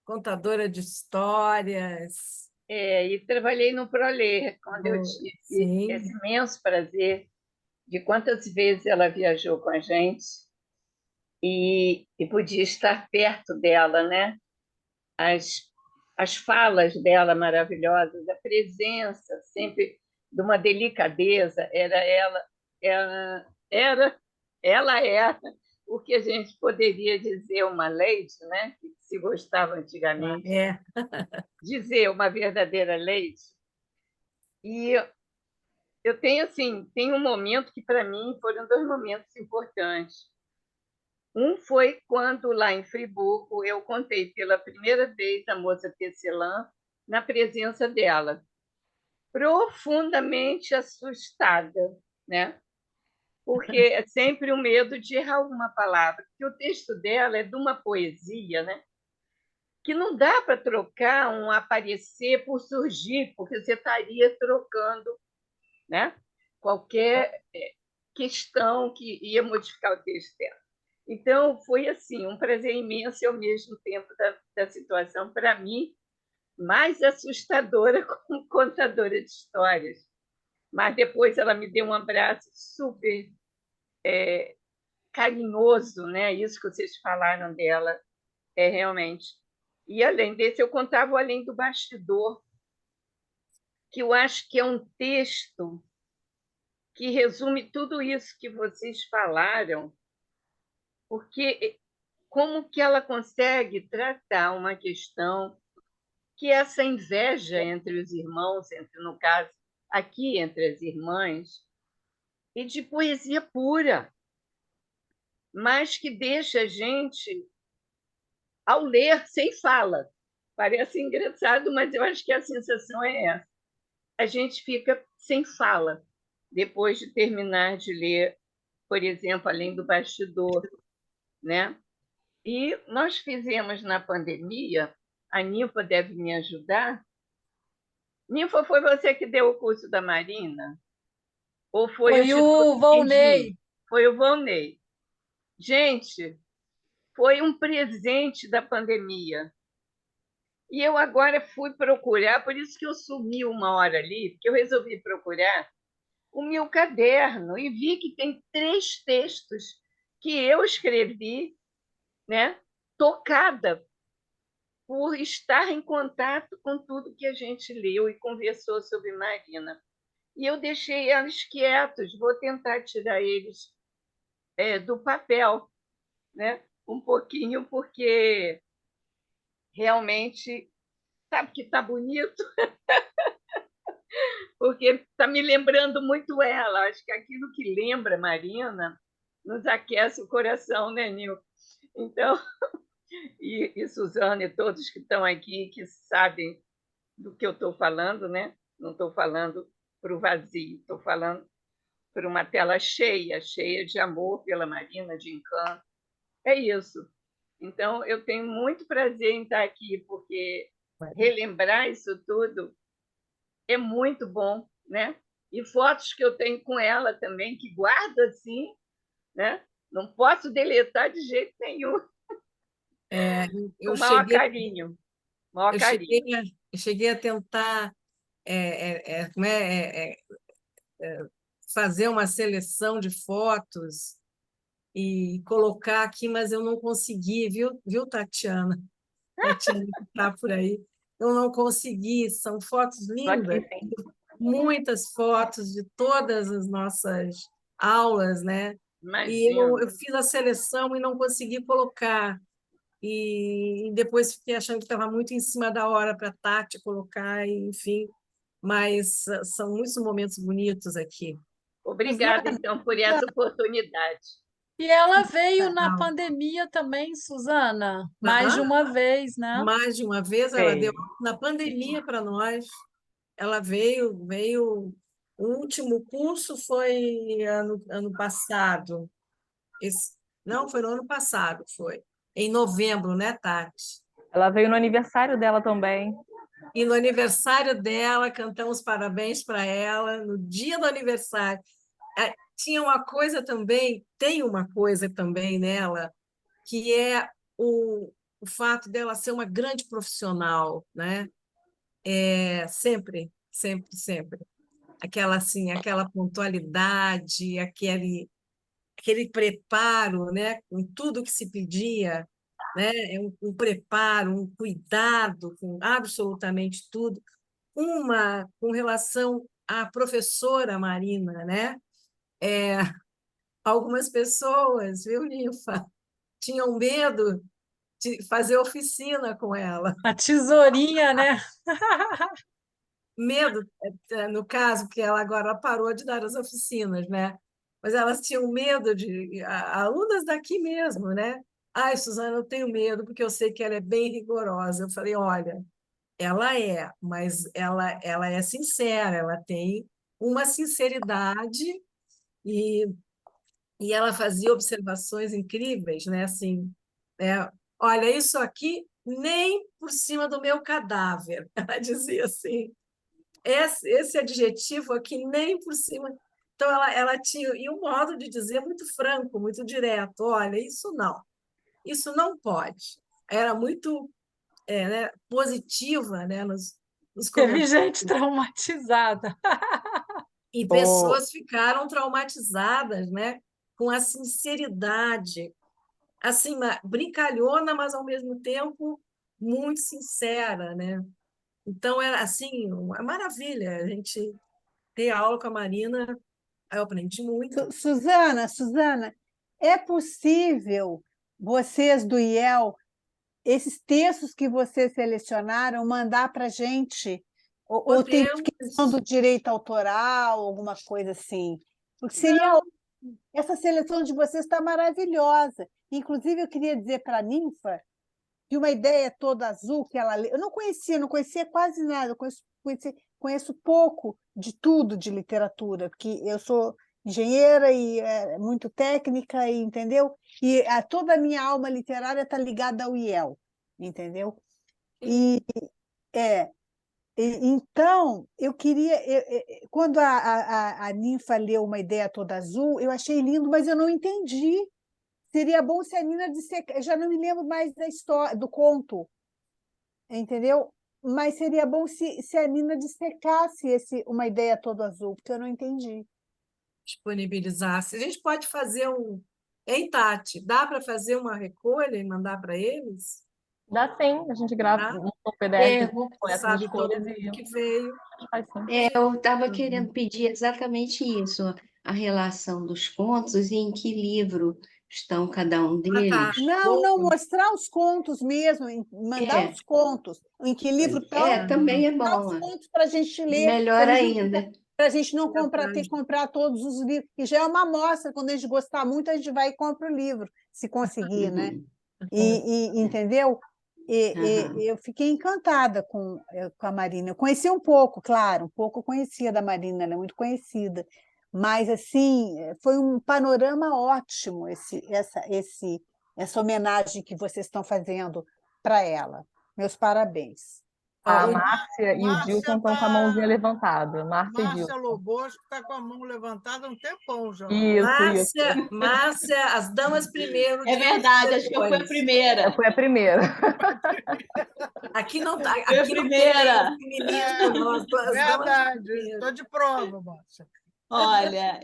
contadora de histórias. E trabalhei no Proler, quando eu tive Sim. esse imenso prazer de quantas vezes ela viajou com a gente e podia estar perto dela, né? As falas dela maravilhosas, a presença sempre de uma delicadeza, ela era o que a gente poderia dizer uma lady, né? Que se gostava antigamente, dizer uma verdadeira lady. E eu tenho assim, tem um momento que para mim foram dois momentos importantes. Um foi quando lá em Friburgo eu contei pela primeira vez a moça Tecelã na presença dela, profundamente assustada, né? Porque é sempre o medo de errar alguma palavra, porque o texto dela é de uma poesia, né? Que não dá para trocar um aparecer por surgir, porque você estaria trocando, né? Qualquer questão que ia modificar o texto dela. Então, foi assim, um prazer imenso e, ao mesmo tempo, da situação, para mim, mais assustadora como contadora de histórias. Mas depois ela me deu um abraço super carinhoso, né? Isso que vocês falaram dela é realmente. E, além desse, eu contava o Além do Bastidor, que eu acho que é um texto que resume tudo isso que vocês falaram, porque como que ela consegue tratar uma questão que é essa inveja entre os irmãos, no caso, aqui entre as irmãs, e de poesia pura, mas que deixa a gente, ao ler, sem fala. Parece engraçado, mas eu acho que a sensação é essa. A gente fica sem fala depois de terminar de ler, por exemplo, Além do Bastidor, né? E nós fizemos na pandemia, a Ninfa deve me ajudar. Ninfa, foi você que deu o curso da Marina? Ou foi o Instituto o Volney. Foi o Volney. Gente, foi um presente da pandemia. E eu agora fui procurar, por isso que eu sumi uma hora ali, porque eu resolvi procurar o meu caderno e vi que tem 3 textos que eu escrevi, né, tocada por estar em contato com tudo que a gente leu e conversou sobre Marina. E eu deixei eles quietos, vou tentar tirar eles do papel, né? Um pouquinho, porque realmente, sabe que está bonito? Porque está me lembrando muito ela. Acho que aquilo que lembra Marina nos aquece o coração, né, Nil? Então, e Suzana e todos que estão aqui, que sabem do que eu estou falando, né? Não estou falando para o vazio, estou falando para uma tela cheia, cheia de amor pela Marina, de encanto. É isso. Então, eu tenho muito prazer em estar aqui, porque relembrar isso tudo é muito bom, né? E fotos que eu tenho com ela também, que guardo assim, né? Não posso deletar de jeito nenhum. Com o maior carinho. Maior carinho. Eu cheguei a tentar fazer uma seleção de fotos e colocar aqui, mas eu não consegui, viu, Tatiana? Tatiana, que está por aí. Eu não consegui, são fotos Tô aqui, lindas, sim. muitas fotos de todas as nossas aulas, né? E Imagino. eu fiz a seleção e não consegui colocar. E depois fiquei achando que estava muito em cima da hora para a Tati colocar, e, enfim. Mas são muitos momentos bonitos aqui. Obrigada, então, por essa oportunidade. E ela veio na Legal. pandemia também, Suzana, mais de Aham. uma vez, né? Mais de uma vez, ela deu Sei. na pandemia para nós. Ela veio. O último curso foi ano passado. Não, foi no ano passado, foi. Em novembro, né, Tati? Ela veio no aniversário dela também. E no aniversário dela, cantamos parabéns para ela, no dia do aniversário. Tinha uma coisa também, tem uma coisa também nela, que é o fato dela ser uma grande profissional, né? Sempre, sempre, sempre. Aquela, assim, aquela pontualidade, aquele preparo, né? Com tudo que se pedia, né? Um preparo, um cuidado com absolutamente tudo. Uma com relação à professora Marina, né? Algumas pessoas, viu, Ninfa, tinham medo de fazer oficina com ela. A tesourinha, né? Medo, no caso, porque ela agora parou de dar as oficinas, né? Mas elas tinham medo alunas daqui mesmo, né? Ai, Suzana, eu tenho medo, porque eu sei que ela é bem rigorosa. Eu falei, olha, ela é, mas ela é sincera, ela tem uma sinceridade e, e ela fazia observações incríveis, né? Assim, né? Olha, isso aqui nem por cima do meu cadáver, ela dizia assim. Esse adjetivo aqui nem por cima. Então, ela tinha e um modo de dizer muito franco, muito direto. Olha, isso não pode. Era muito né, positiva, né, nos Teve comentários. gente traumatizada. E Ô, pessoas ficaram traumatizadas, né, com a sinceridade, assim, brincalhona, mas ao mesmo tempo muito sincera, né? Então era assim, uma maravilha a gente ter aula com a Marina. Aí eu aprendi muito. Suzana, é possível vocês do IEL, esses textos que vocês selecionaram, mandar para a gente? Ou tem questão do direito autoral, alguma coisa assim? Porque seria Não. essa seleção de vocês está maravilhosa. Inclusive, eu queria dizer para a Ninfa que uma ideia toda azul que ela lê. Eu não conhecia quase nada, conheço pouco de tudo de literatura, porque eu sou engenheira e muito técnica, e, entendeu? E toda a minha alma literária está ligada ao IEL, entendeu? Então, eu queria. Quando a Ninfa leu Uma Ideia Toda Azul, eu achei lindo, mas eu não entendi. Seria bom se a Nina dissecar. Eu já não me lembro mais da história, do conto, entendeu? Mas seria bom se a Nina dissecasse Uma Ideia Toda Azul, porque eu não entendi. Disponibilizasse. A gente pode fazer Hein, Tati? Dá para fazer uma recolha e mandar para eles? dá sim, a gente grava Tá? um PDF com essas Sabe todo escolhas mundo e que veio. faz sim. Eu estava querendo pedir exatamente isso, a relação dos contos e em que livro estão cada um deles. Não, mostrar os contos mesmo, mandar os contos. Em que livro estão? Também é Mostrar bom. os contos para a gente ler. Melhor ainda. Para a gente não ter que comprar todos os livros. E já é uma amostra, quando a gente gostar muito, a gente vai e compra o livro, se conseguir, né? Entendeu? Eu fiquei encantada com a Marina. Eu conheci um pouco, claro, um pouco eu conhecia da Marina, ela é muito conhecida, mas assim, foi um panorama ótimo essa homenagem que vocês estão fazendo para ela. Meus parabéns. A Márcia e o Dilson estão com a mãozinha levantada. Márcia e Márcia Dilson. Lobosco está com a mão levantada há um tempão já. Isso. Márcia, as damas primeiro. É verdade, acho que eu fui a primeira. Eu fui a primeira. Aqui não está. Foi a primeira. Verdade, estou de prova, Márcia. Olha,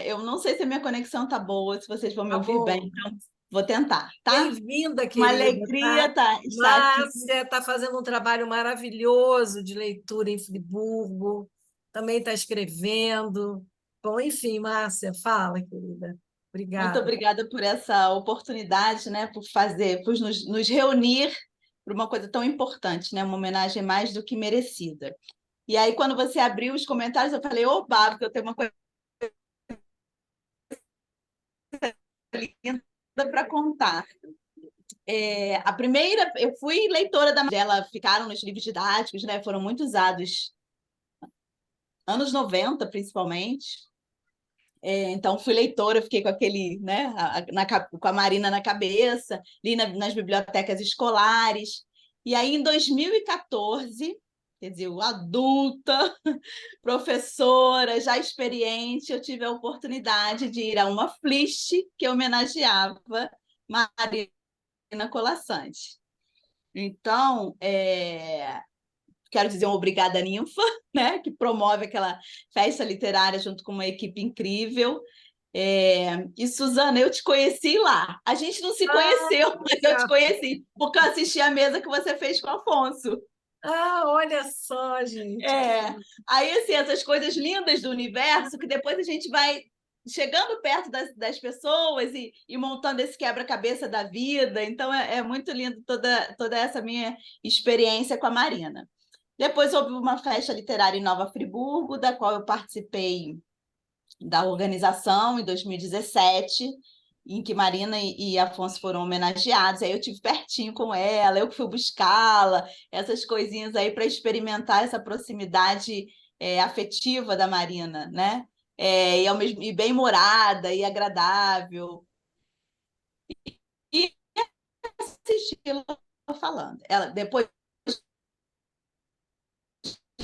eu não sei se a minha conexão está boa, se vocês vão me ouvir bem. Então, Vou tentar, tá? Bem-vinda, Uma querida. alegria estar aqui. Márcia está fazendo um trabalho maravilhoso de leitura em Friburgo, também está escrevendo. Bom, enfim, Márcia, fala, querida. Muito Obrigada. obrigada por essa oportunidade, né? Por nos reunir para uma coisa tão importante, né? Uma homenagem mais do que merecida. E aí, quando você abriu os comentários, eu falei, oba, porque eu tenho uma coisa linda para contar. A primeira, eu fui leitora dela, ficaram nos livros didáticos, né? Foram muito usados, anos 90, principalmente. Então, fui leitora, fiquei com aquele, né, com a Marina na cabeça, li nas bibliotecas escolares. E aí, em 2014, quer dizer, eu adulta, professora, já experiente, eu tive a oportunidade de ir a uma Flish que homenageava Marina Colasanti. Então, quero dizer uma obrigada, Ninfa, né, que promove aquela festa literária junto com uma equipe incrível. E, Suzana, eu te conheci lá. A gente não se conheceu, mas eu te conheci, porque eu assisti a mesa que você fez com o Afonso. Olha só, gente. Aí, assim, essas coisas lindas do universo, que depois a gente vai chegando perto das pessoas e montando esse quebra-cabeça da vida. Então, é muito lindo toda essa minha experiência com a Marina. Depois houve uma festa literária em Nova Friburgo, da qual eu participei da organização em 2017, em que Marina e Afonso foram homenageados. Aí eu tive pertinho com ela, eu que fui buscá-la, essas coisinhas aí para experimentar essa proximidade afetiva da Marina, né? E bem morada e agradável. E assisti-la falando. Depois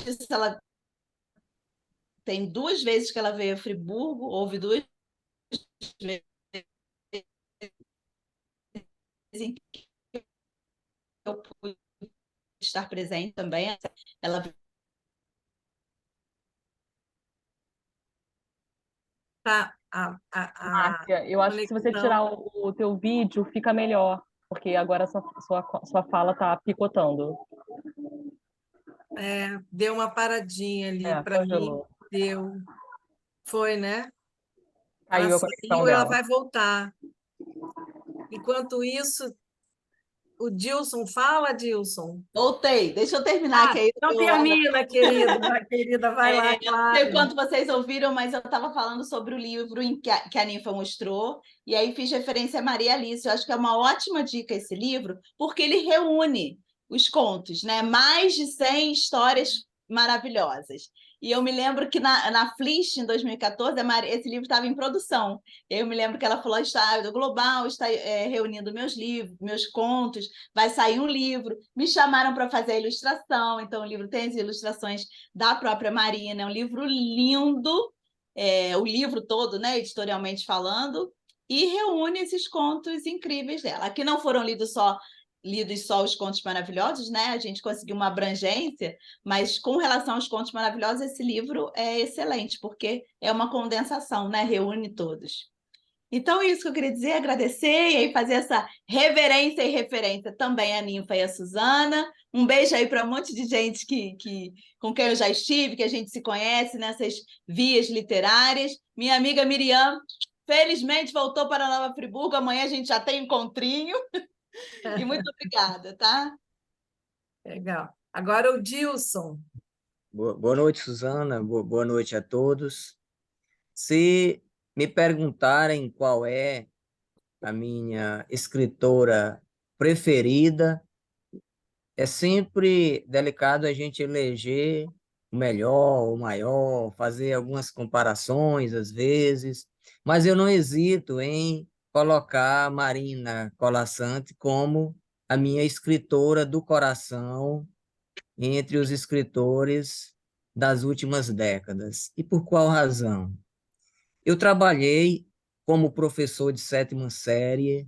disso, ela tem 2 vezes que ela veio a Friburgo, houve 2 vezes em que eu pude estar presente também. Ela Márcia, eu acho que se você tirar o teu vídeo, fica melhor, porque agora sua fala está picotando. Deu uma paradinha ali para mim. Deu. Foi, né? Caiu Ela a conexão saiu, ela dela. vai voltar. Enquanto isso, o Dilson fala, Dilson. Voltei, deixa eu terminar. Que aí então termina, querida, vai lá, claro. Não sei quanto vocês ouviram, mas eu estava falando sobre o livro que a Ninfa mostrou, e aí fiz referência a Maria Alice. Eu acho que é uma ótima dica esse livro, porque ele reúne os contos, né? Mais de 100 histórias maravilhosas. E eu me lembro que na Flish, em 2014, esse livro estava em produção. Eu me lembro que ela falou, do Global, está reunindo meus livros, meus contos, vai sair um livro. Me chamaram para fazer a ilustração, então o livro tem as ilustrações da própria Marina, é um livro lindo, o livro todo, né, editorialmente falando, e reúne esses contos incríveis dela. Aqui não foram lidos só os contos maravilhosos, né? A gente conseguiu uma abrangência, mas com relação aos contos maravilhosos, esse livro é excelente, porque é uma condensação, né? Reúne todos. Então, isso que eu queria dizer, agradecer e aí fazer essa reverência e referência também à Ninfa e à Suzana. Um beijo aí para um monte de gente com quem eu já estive, que a gente se conhece nessas vias literárias. Minha amiga Miriam, felizmente voltou para Nova Friburgo, amanhã a gente já tem encontrinho. E muito obrigada, tá? Legal. Agora o Dilson. Boa noite, Suzana. Boa noite a todos. Se me perguntarem qual é a minha escritora preferida, é sempre delicado a gente eleger o melhor, o maior, fazer algumas comparações às vezes, mas eu não hesito em colocar Marina Colasanti como a minha escritora do coração entre os escritores das últimas décadas. E por qual razão? Eu trabalhei como professor de 7ª série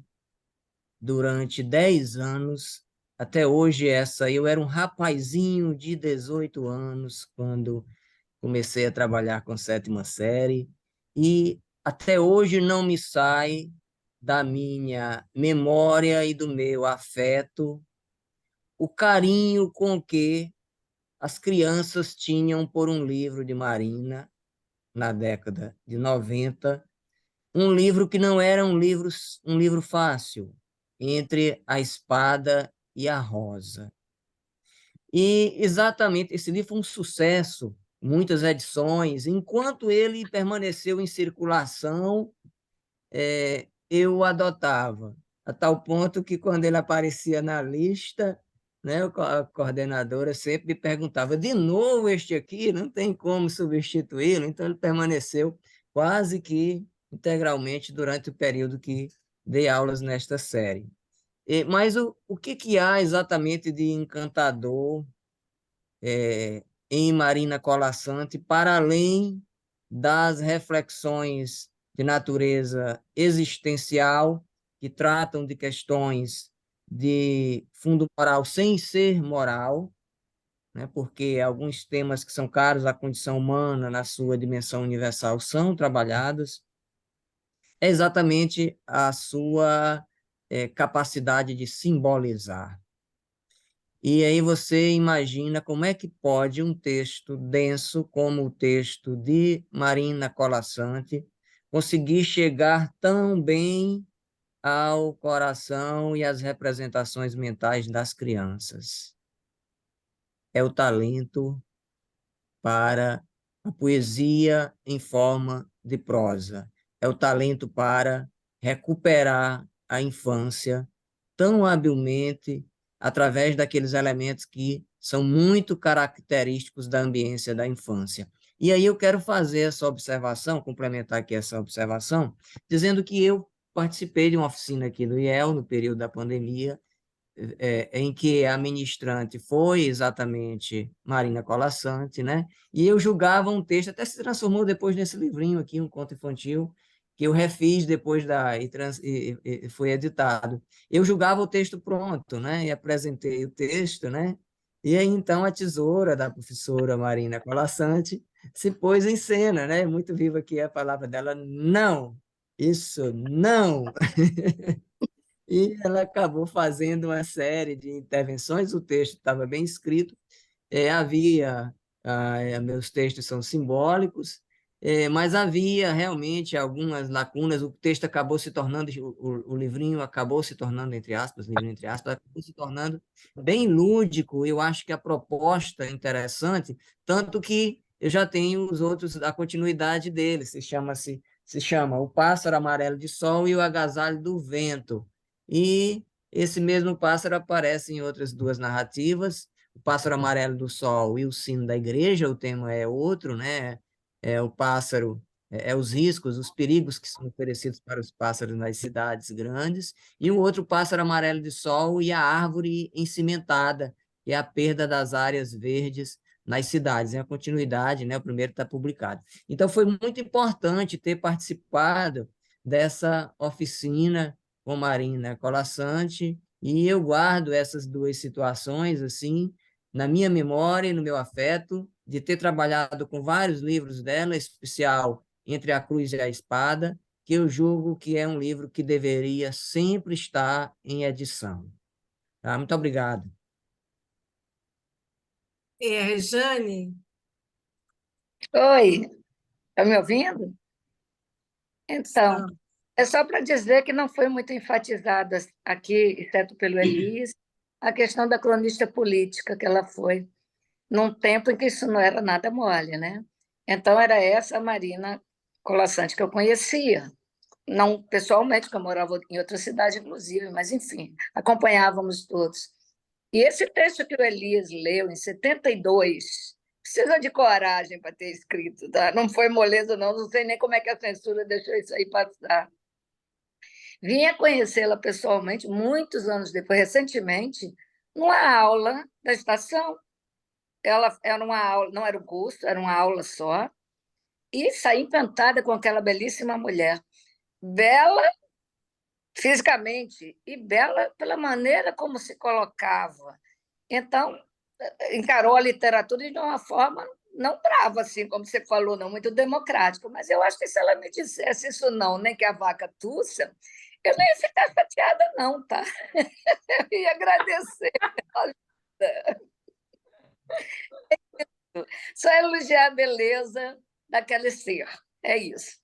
durante 10 anos. Até hoje, eu era um rapazinho de 18 anos quando comecei a trabalhar com 7ª série. E até hoje não me sai da minha memória e do meu afeto o carinho com que as crianças tinham por um livro de Marina na década de 90, um livro que não era um livro fácil, Entre a Espada e a Rosa. E exatamente esse livro foi um sucesso, muitas edições. Enquanto ele permaneceu em circulação, eu o adotava, a tal ponto que quando ele aparecia na lista, né, a coordenadora sempre me perguntava: de novo este aqui? Não tem como substituí-lo? Então ele permaneceu quase que integralmente durante o período que dei aulas nesta série. Mas o que há exatamente de encantador em Marina Colasanti, para além das reflexões de natureza existencial, que tratam de questões de fundo moral sem ser moral, né, porque alguns temas que são caros à condição humana, na sua dimensão universal, são trabalhados, é exatamente a sua capacidade de simbolizar. E aí você imagina como é que pode um texto denso como o texto de Marina Colasanti conseguir chegar tão bem ao coração e às representações mentais das crianças. É o talento para a poesia em forma de prosa. É o talento para recuperar a infância tão habilmente através daqueles elementos que são muito característicos da ambiência da infância. E aí eu quero fazer essa observação, complementar aqui essa observação, dizendo que eu participei de uma oficina aqui no IEL, no período da pandemia, em que a ministrante foi exatamente Marina Colasanti, né? E eu julgava um texto, até se transformou depois nesse livrinho aqui, um conto infantil, que eu refiz depois e foi editado. Eu julgava o texto pronto, né? E apresentei o texto, né? E aí, então, a tesoura da professora Marina Colasanti se pôs em cena, né? Muito viva aqui a palavra dela, não, isso não. E ela acabou fazendo uma série de intervenções, o texto estava bem escrito, meus textos são simbólicos, mas havia realmente algumas lacunas, o texto acabou se tornando, o livrinho acabou se tornando, entre aspas, livrinho entre aspas, acabou se tornando bem lúdico, eu acho que a proposta é interessante, tanto que eu já tenho os outros, a continuidade dele, se chama O Pássaro Amarelo de Sol e o Agasalho do Vento, e esse mesmo pássaro aparece em outras duas narrativas, O Pássaro Amarelo do Sol e O Sino da Igreja, o tema é outro, né? O pássaro, os riscos, os perigos que são oferecidos para os pássaros nas cidades grandes, e o outro Pássaro Amarelo de Sol e a Árvore Encimentada, que é a perda das áreas verdes nas cidades, é a continuidade, né? O primeiro está publicado. Então, foi muito importante ter participado dessa oficina com Marina Colasanti, e eu guardo essas duas situações assim na minha memória e no meu afeto, de ter trabalhado com vários livros dela, em especial Entre a Cruz e a Espada, que eu julgo que é um livro que deveria sempre estar em edição. Tá? Muito obrigado. Rejane? Oi, está me ouvindo? Então, é só para dizer que não foi muito enfatizada aqui, exceto pelo Elis, a questão da cronista política que ela foi, num tempo em que isso não era nada mole, né? Então, era essa a Marina Colasanti que eu conhecia, não pessoalmente, porque eu morava em outra cidade, inclusive, mas, enfim, acompanhávamos todos. E esse texto que o Elias leu, em 72, precisa de coragem para ter escrito, tá? Não foi moleza, não sei nem como é que a censura deixou isso aí passar. Vinha conhecê-la pessoalmente muitos anos depois, recentemente, numa aula da estação. Ela era uma aula, não era um curso, era uma aula só, e saí encantada com aquela belíssima mulher. Bela fisicamente e bela pela maneira como se colocava. Então, encarou a literatura de uma forma não brava, assim, como você falou, não muito democrática, mas eu acho que se ela me dissesse isso não, nem que a vaca tussa, Eu nem ia ficar chateada, não, tá? Eu ia agradecer pela ajuda. Só elogiar a beleza daquele ser. É isso.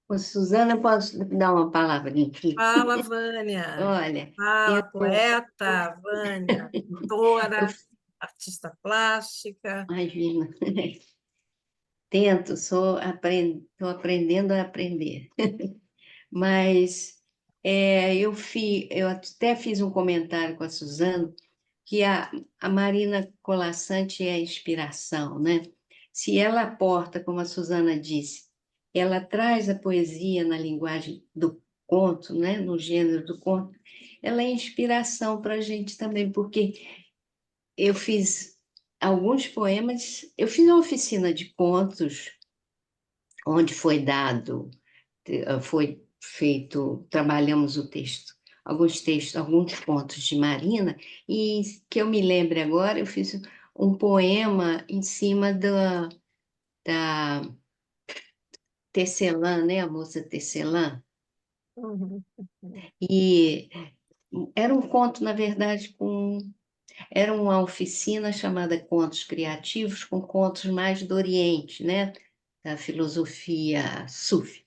Ô, Suzana, posso dar uma palavrinha aqui? Fala, Vânia. Olha, Fala, eu, poeta, Vânia, pintora, artista plástica. imagina, tento, estou aprendendo a aprender. Mas eu até fiz um comentário com a Suzana que a Marina Colasanti é a inspiração, né? Se ela aporta, como a Suzana disse, ela traz a poesia na linguagem do conto, né? No gênero do conto, ela é inspiração para a gente também, porque eu fiz alguns poemas, eu fiz uma oficina de contos, onde foi feito, trabalhamos o texto, alguns textos, alguns contos de Marina, e que eu me lembre agora, eu fiz um poema em cima da Tecelã, né, a moça Tecelã, e era um conto, na verdade, era uma oficina chamada Contos Criativos, com contos mais do Oriente, né, da filosofia Sufi.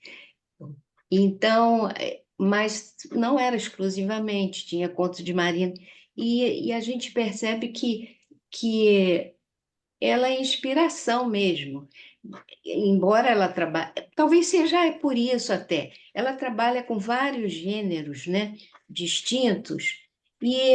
Então, mas não era exclusivamente, tinha contos de Marina, e a gente percebe que ela é inspiração mesmo, embora ela trabalhe, talvez seja por isso até, ela trabalha com vários gêneros, né, distintos, e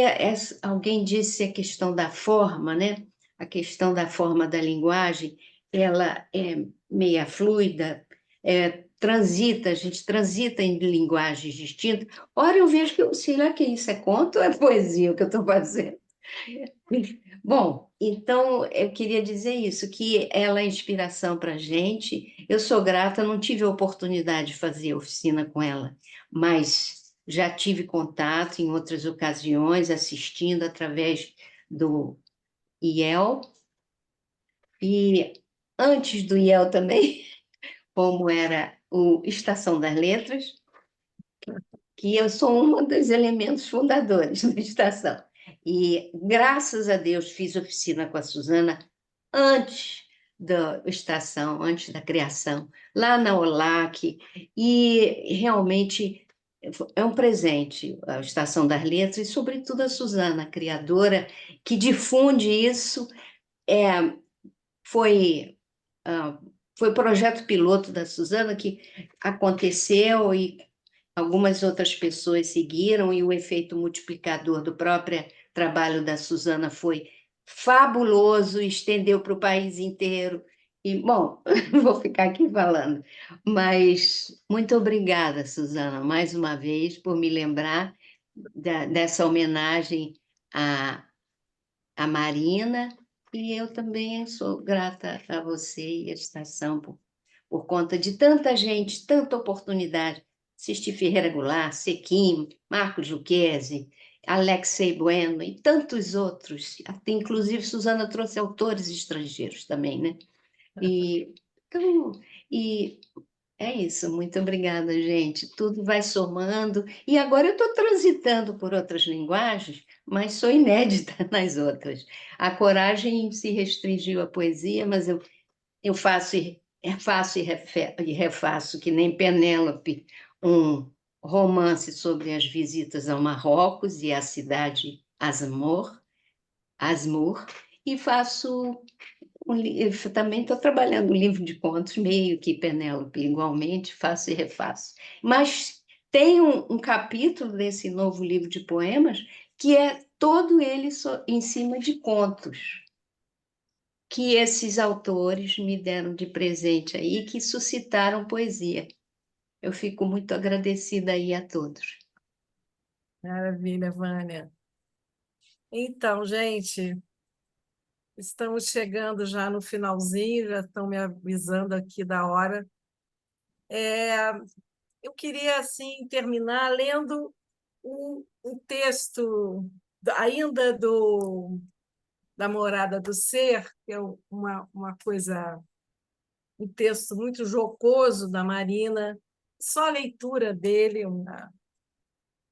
alguém disse a questão da forma, né, a questão da forma da linguagem, ela é meia fluida, a gente transita em linguagens distintas. Ora, eu vejo que, será que isso é conto ou é poesia o que eu estou fazendo? Bom, então eu queria dizer isso, que ela é inspiração para a gente. Eu sou grata, não tive a oportunidade de fazer oficina com ela, mas já tive contato em outras ocasiões, assistindo através do IEL, e antes do IEL também, como era o Estação das Letras, que eu sou uma dos elementos fundadores da estação. E, graças a Deus, fiz oficina com a Suzana antes da estação, antes da criação, lá na OLAC, e realmente é um presente a Estação das Letras, e, sobretudo, a Suzana, a criadora, que difunde isso. É, foi, foi o projeto piloto da Suzana que aconteceu e algumas outras pessoas seguiram, e o efeito multiplicador do próprio trabalho da Suzana foi fabuloso, estendeu para o país inteiro. E, bom, vou ficar aqui falando, mas muito obrigada, Suzana, mais uma vez, por me lembrar dessa homenagem à Marina, e eu também sou grata a você e à estação por conta de tanta gente, tanta oportunidade. Sisti Ferreira Goulart, Sequim, Marco Juquezzi, Alexei Bueno e tantos outros. Até, inclusive, Suzana trouxe autores estrangeiros também, né? Então, é isso. Muito obrigada, gente. Tudo vai somando. E agora eu estou transitando por outras linguagens, mas sou inédita nas outras. A coragem se restringiu à poesia, mas eu faço e refaço, que nem Penélope, um romance sobre as visitas ao Marrocos e à cidade Asmur, e faço também estou trabalhando um livro de contos, meio que Penélope, igualmente, faço e refaço. Mas tem um capítulo desse novo livro de poemas que é todo ele em cima de contos que esses autores me deram de presente aí, que suscitaram poesia. Eu fico muito agradecida aí a todos. Maravilha, Vânia. Então, gente, estamos chegando já no finalzinho, já estão me avisando aqui da hora. Eu queria, assim, terminar lendo um texto ainda da Morada do Ser, que é uma coisa, um texto muito jocoso da Marina, só a leitura dele,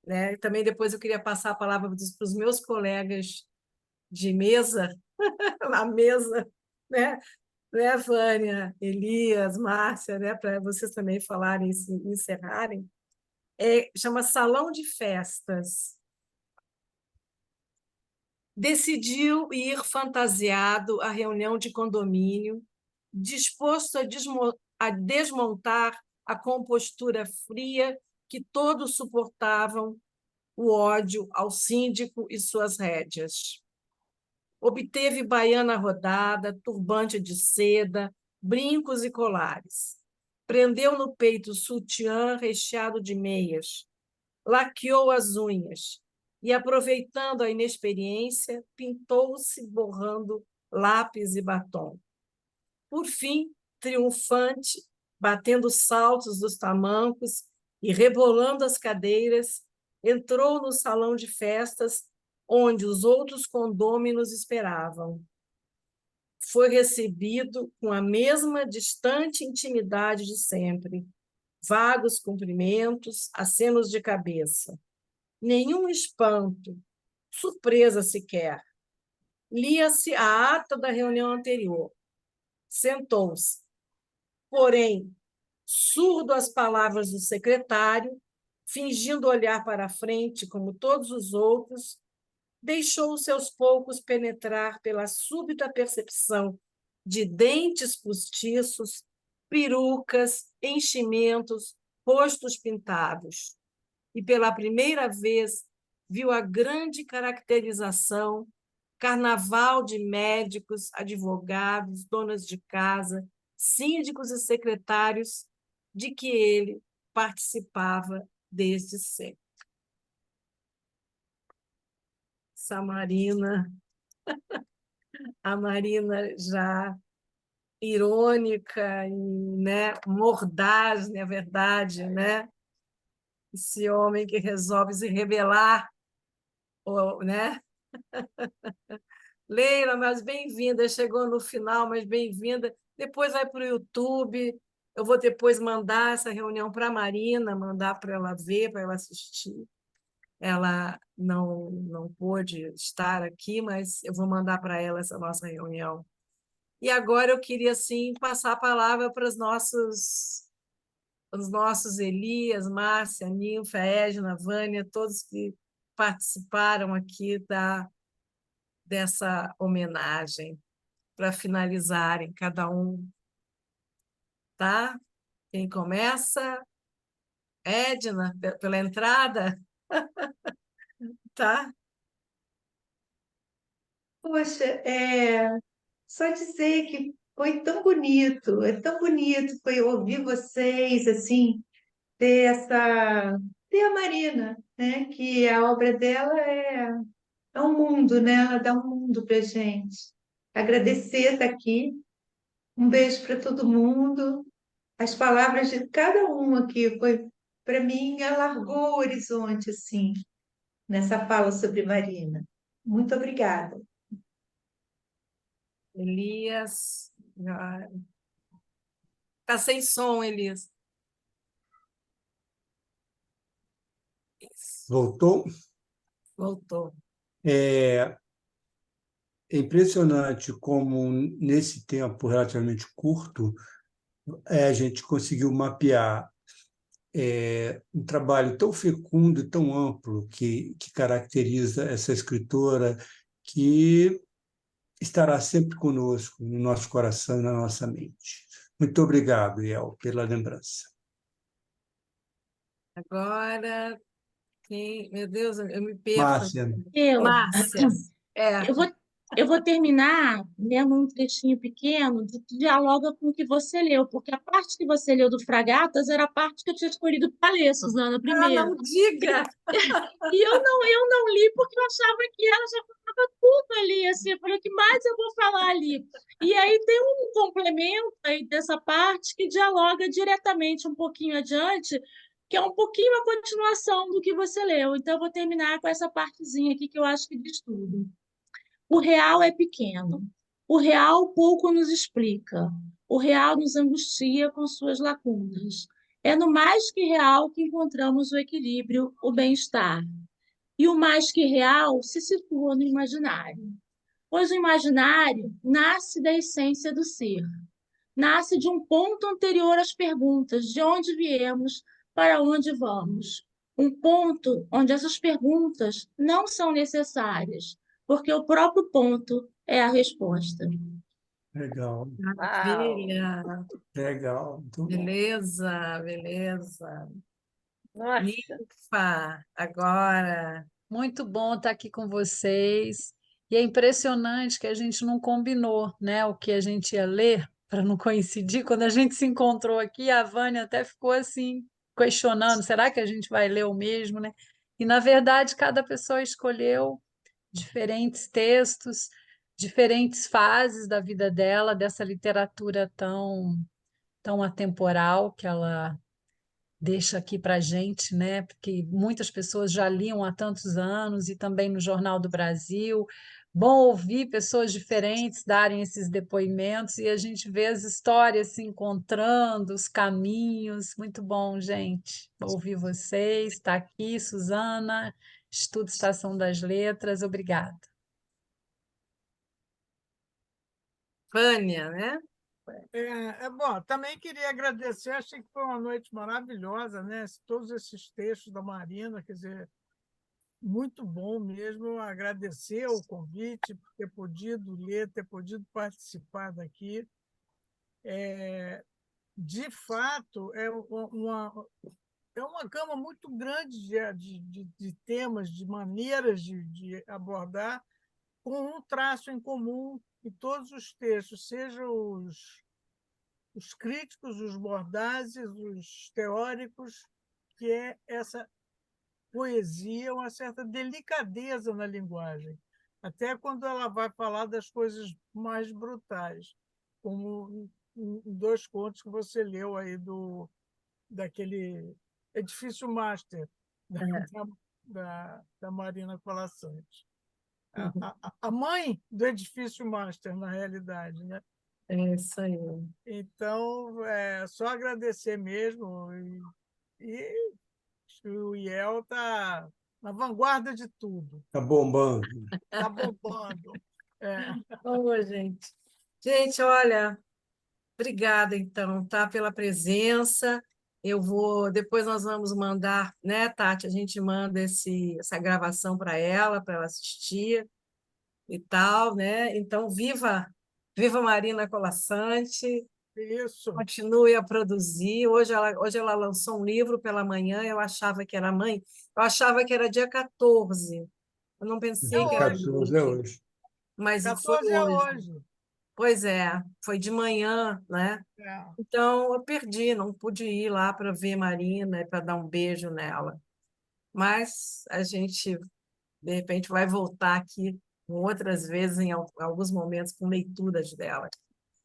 né? Também depois eu queria passar a palavra para os meus colegas de mesa, na mesa, né? Vânia, Elias, Márcia, né? Para vocês também falarem e se encerrarem. Chama Salão de Festas. Decidiu ir fantasiado à reunião de condomínio, disposto a desmontar a compostura fria que todos suportavam, o ódio ao síndico e suas rédeas. Obteve baiana rodada, turbante de seda, brincos e colares. Prendeu no peito sutiã recheado de meias. Laqueou as unhas e, aproveitando a inexperiência, pintou-se borrando lápis e batom. Por fim, triunfante, batendo saltos dos tamancos e rebolando as cadeiras, entrou no salão de festas onde os outros condôminos esperavam. Foi recebido com a mesma distante intimidade de sempre, vagos cumprimentos, acenos de cabeça. Nenhum espanto, surpresa sequer. Lia-se a ata da reunião anterior. Sentou-se. Porém, surdo às palavras do secretário, fingindo olhar para a frente como todos os outros, deixou-se aos poucos penetrar pela súbita percepção de dentes postiços, perucas, enchimentos, rostos pintados. E pela primeira vez viu a grande caracterização, carnaval de médicos, advogados, donas de casa, síndicos e secretários, de que ele participava desde sempre. A Marina já irônica e, né, mordaz, na verdade, né? Esse homem que resolve se rebelar, né? Leila, mas bem-vinda, chegou no final, mas bem-vinda. Depois vai para o YouTube, eu vou depois mandar essa reunião para a Marina, mandar para ela ver, para ela assistir. Ela não pôde estar aqui, mas eu vou mandar para ela essa nossa reunião. E agora eu queria, sim, passar a palavra para os nossos Elias, Márcia, Ninfa, Edna, Vânia, todos que participaram aqui dessa homenagem, para finalizarem, cada um. Tá? Quem começa? Edna, pela entrada? Tá? Poxa, só dizer que foi tão bonito, é tão bonito foi ouvir vocês, assim, ter a Marina, né? Que a obra dela é um mundo, né? Ela dá um mundo para gente. Agradecer estar aqui, um beijo para todo mundo. As palavras de cada um aqui foi, para mim, alargou o horizonte, assim, nessa fala sobre Marina. Muito obrigada. Elias. Está sem som, Elias. Voltou? Voltou. É impressionante como, nesse tempo relativamente curto, a gente conseguiu mapear um trabalho tão fecundo e tão amplo que caracteriza essa escritora, que estará sempre conosco, no nosso coração e na nossa mente. Muito obrigado, Iel, pela lembrança. Agora, meu Deus, eu me perco. Márcia. Márcia. Eu vou terminar lendo um trechinho pequeno que dialoga com o que você leu, porque a parte que você leu do Fragatas era a parte que eu tinha escolhido para ler, Suzana, primeiro. Não diga! E eu não li porque eu achava que ela já falava tudo ali, assim, eu falei, o que mais eu vou falar ali? E aí tem um complemento aí dessa parte que dialoga diretamente um pouquinho adiante, que é um pouquinho a continuação do que você leu. Então, eu vou terminar com essa partezinha aqui que eu acho que diz tudo. O real é pequeno. O real pouco nos explica. O real nos angustia com suas lacunas. É no mais que real que encontramos o equilíbrio, o bem-estar. E o mais que real se situa no imaginário, pois o imaginário nasce da essência do ser, nasce de um ponto anterior às perguntas de onde viemos, para onde vamos. Um ponto onde essas perguntas não são necessárias, porque o próprio ponto é a resposta. Legal, Uau! Maravilha. legal, muito bom. Beleza, beleza. Nossa! Ninfa, agora. Muito bom estar aqui com vocês. E é impressionante que a gente não combinou, né, o que a gente ia ler para não coincidir. Quando a gente se encontrou aqui, a Vânia até ficou assim, questionando: será que a gente vai ler o mesmo, né? E, na verdade, cada pessoa escolheu diferentes textos, diferentes fases da vida dela, dessa literatura tão atemporal que ela deixa aqui para a gente, né? Porque muitas pessoas já liam há tantos anos e também no Jornal do Brasil. Bom ouvir pessoas diferentes darem esses depoimentos e a gente vê as histórias se encontrando, os caminhos. Muito bom, gente. Ouvir vocês. Está aqui, Suzana, Estudo Estação das Letras. Obrigada. Vânia, né? Bom, também queria agradecer, achei que foi uma noite maravilhosa, né? Todos esses textos da Marina, quer dizer, muito bom mesmo. Agradecer o convite, por ter podido ler, ter podido participar daqui. De fato, é uma gama muito grande de temas, de maneiras de abordar, com um traço em comum em todos os textos, sejam os críticos, os mordazes, os teóricos, que é essa poesia, uma certa delicadeza na linguagem, até quando ela vai falar das coisas mais brutais, como em dois contos que você leu aí daquele Edifício Master, da Marina Colasanti. A mãe do Edifício Master, na realidade, né? É isso aí. Então, só agradecer mesmo. E o IEL está na vanguarda de tudo. Está bombando. Está bombando. Ô, gente. Gente, olha, obrigada, então, tá, pela presença. Depois nós vamos mandar, né, Tati? A gente manda essa gravação para ela assistir e tal, né? Então, viva Marina Colasanti. Isso. Continue a produzir. Hoje ela lançou um livro pela manhã, eu achava que era dia 14. Eu não pensei que era 14 é hoje. mas foi 14 é hoje. hoje. Pois é, foi de manhã, né? Então eu perdi, não pude ir lá para ver Marina e para dar um beijo nela. Mas a gente, de repente, vai voltar aqui outras vezes, em alguns momentos, com leituras dela.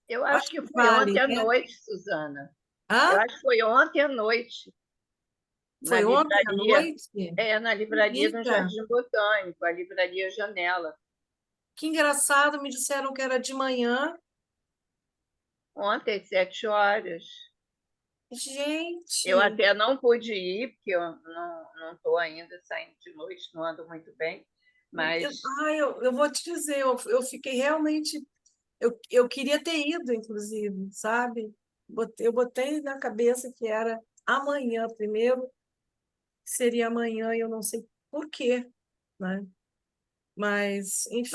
Eu acho que foi vale, ontem à né? noite, Suzana. Hã? Eu acho que foi ontem à noite. Foi ontem à noite? Na livraria no Eita. Jardim Botânico, a livraria Janela. Que engraçado, me disseram que era de manhã. Ontem, às 7 horas. Gente! Eu até não pude ir, porque eu não estou ainda saindo de noite, não ando muito bem. Mas Eu vou te dizer, eu fiquei realmente. Eu queria ter ido, inclusive, sabe? Eu botei na cabeça que era amanhã, primeiro, seria amanhã, e eu não sei por quê, né? Mas, enfim.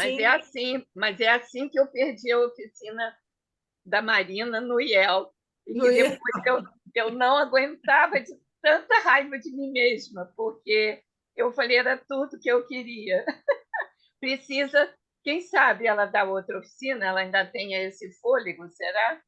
Mas é assim que eu perdi a oficina da Marina no IEL. E que depois eu não aguentava de tanta raiva de mim mesma, porque eu falei, era tudo que eu queria. Precisa, quem sabe ela dá outra oficina, ela ainda tenha esse fôlego, será?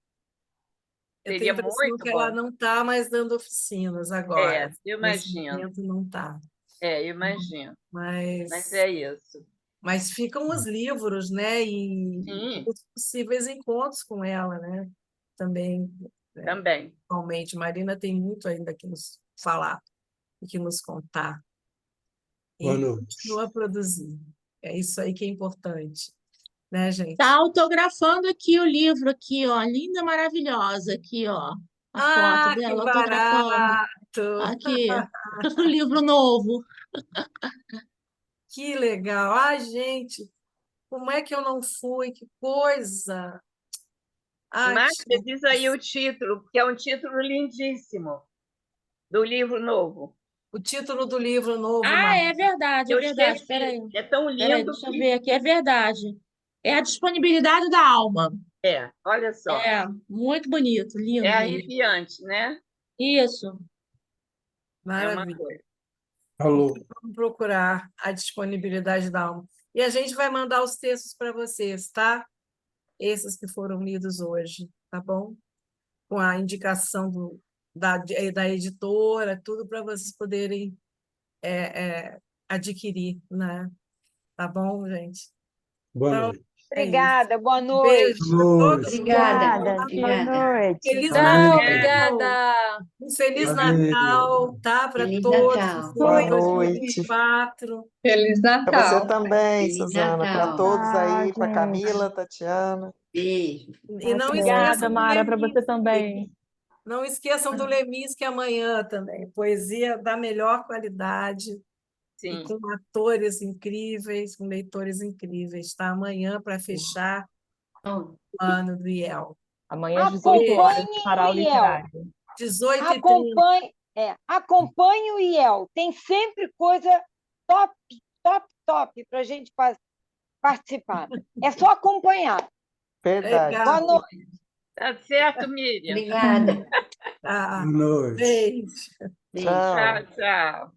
Eu tenho a impressão que ela não está mais dando oficinas agora. Eu Nesse imagino. momento não está. Eu imagino. Mas é isso. Mas ficam os livros, né? E os possíveis encontros com ela, né? Também. Também. Realmente, Marina tem muito ainda que nos falar e que nos contar. E continua a produzir. É isso aí que é importante, né, gente? Está autografando aqui o livro, aqui, ó, linda, maravilhosa, aqui, ó. a foto Que dela, autografando. barato! Aqui, livro novo. Que legal! Ai, gente, como é que eu não fui? Que coisa! Ai, Márcia, diz aí o título, porque é um título lindíssimo do livro novo. o título do livro novo, Ah, é Márcia. verdade, é Eu verdade. esqueci. Espera aí. É tão Peraí, lindo deixa eu que... ver aqui. É verdade. É a disponibilidade da alma. olha só. É, muito bonito, lindo É mesmo. arrepiante, né? Isso. É uma Maravilha. coisa. Alô. Vamos procurar a disponibilidade da alma. E a gente vai mandar os textos para vocês, tá? Esses que foram lidos hoje, tá bom? Com a indicação da editora, tudo para vocês poderem adquirir, né? Tá bom, gente? Boa Então, noite. é isso. Obrigada, boa Beijo noite. a todos. Obrigada, Boa obrigada. noite. Feliz Tchau, Natal. obrigada. Um Feliz Valeu. Natal, tá? Para Feliz todos. Natal. Boa Feliz noite. 2024. Feliz Para você Natal. também, Feliz Suzana. Para Natal. todos Tchau, aí, para gente. Camila, Tatiana. Beijo. E não Obrigada, esqueçam do Mara, para Lemis. você também. Não esqueçam do Lemis, que é amanhã também. Poesia da melhor qualidade e Sim. com atores incríveis, com leitores incríveis, tá? Amanhã para fechar o ano do IEL. Amanhã às 18 horas, Acompanhem o Sarau IEL. Literário. 18h30. Acompanhe o IEL. Tem sempre coisa top, top, top para a gente participar. É só acompanhar. Verdade. Boa Legal. noite. Tá certo, Miriam? Obrigada. Tá. Boa noite. Beijo. Beijo. Tchau. Tchau, tchau.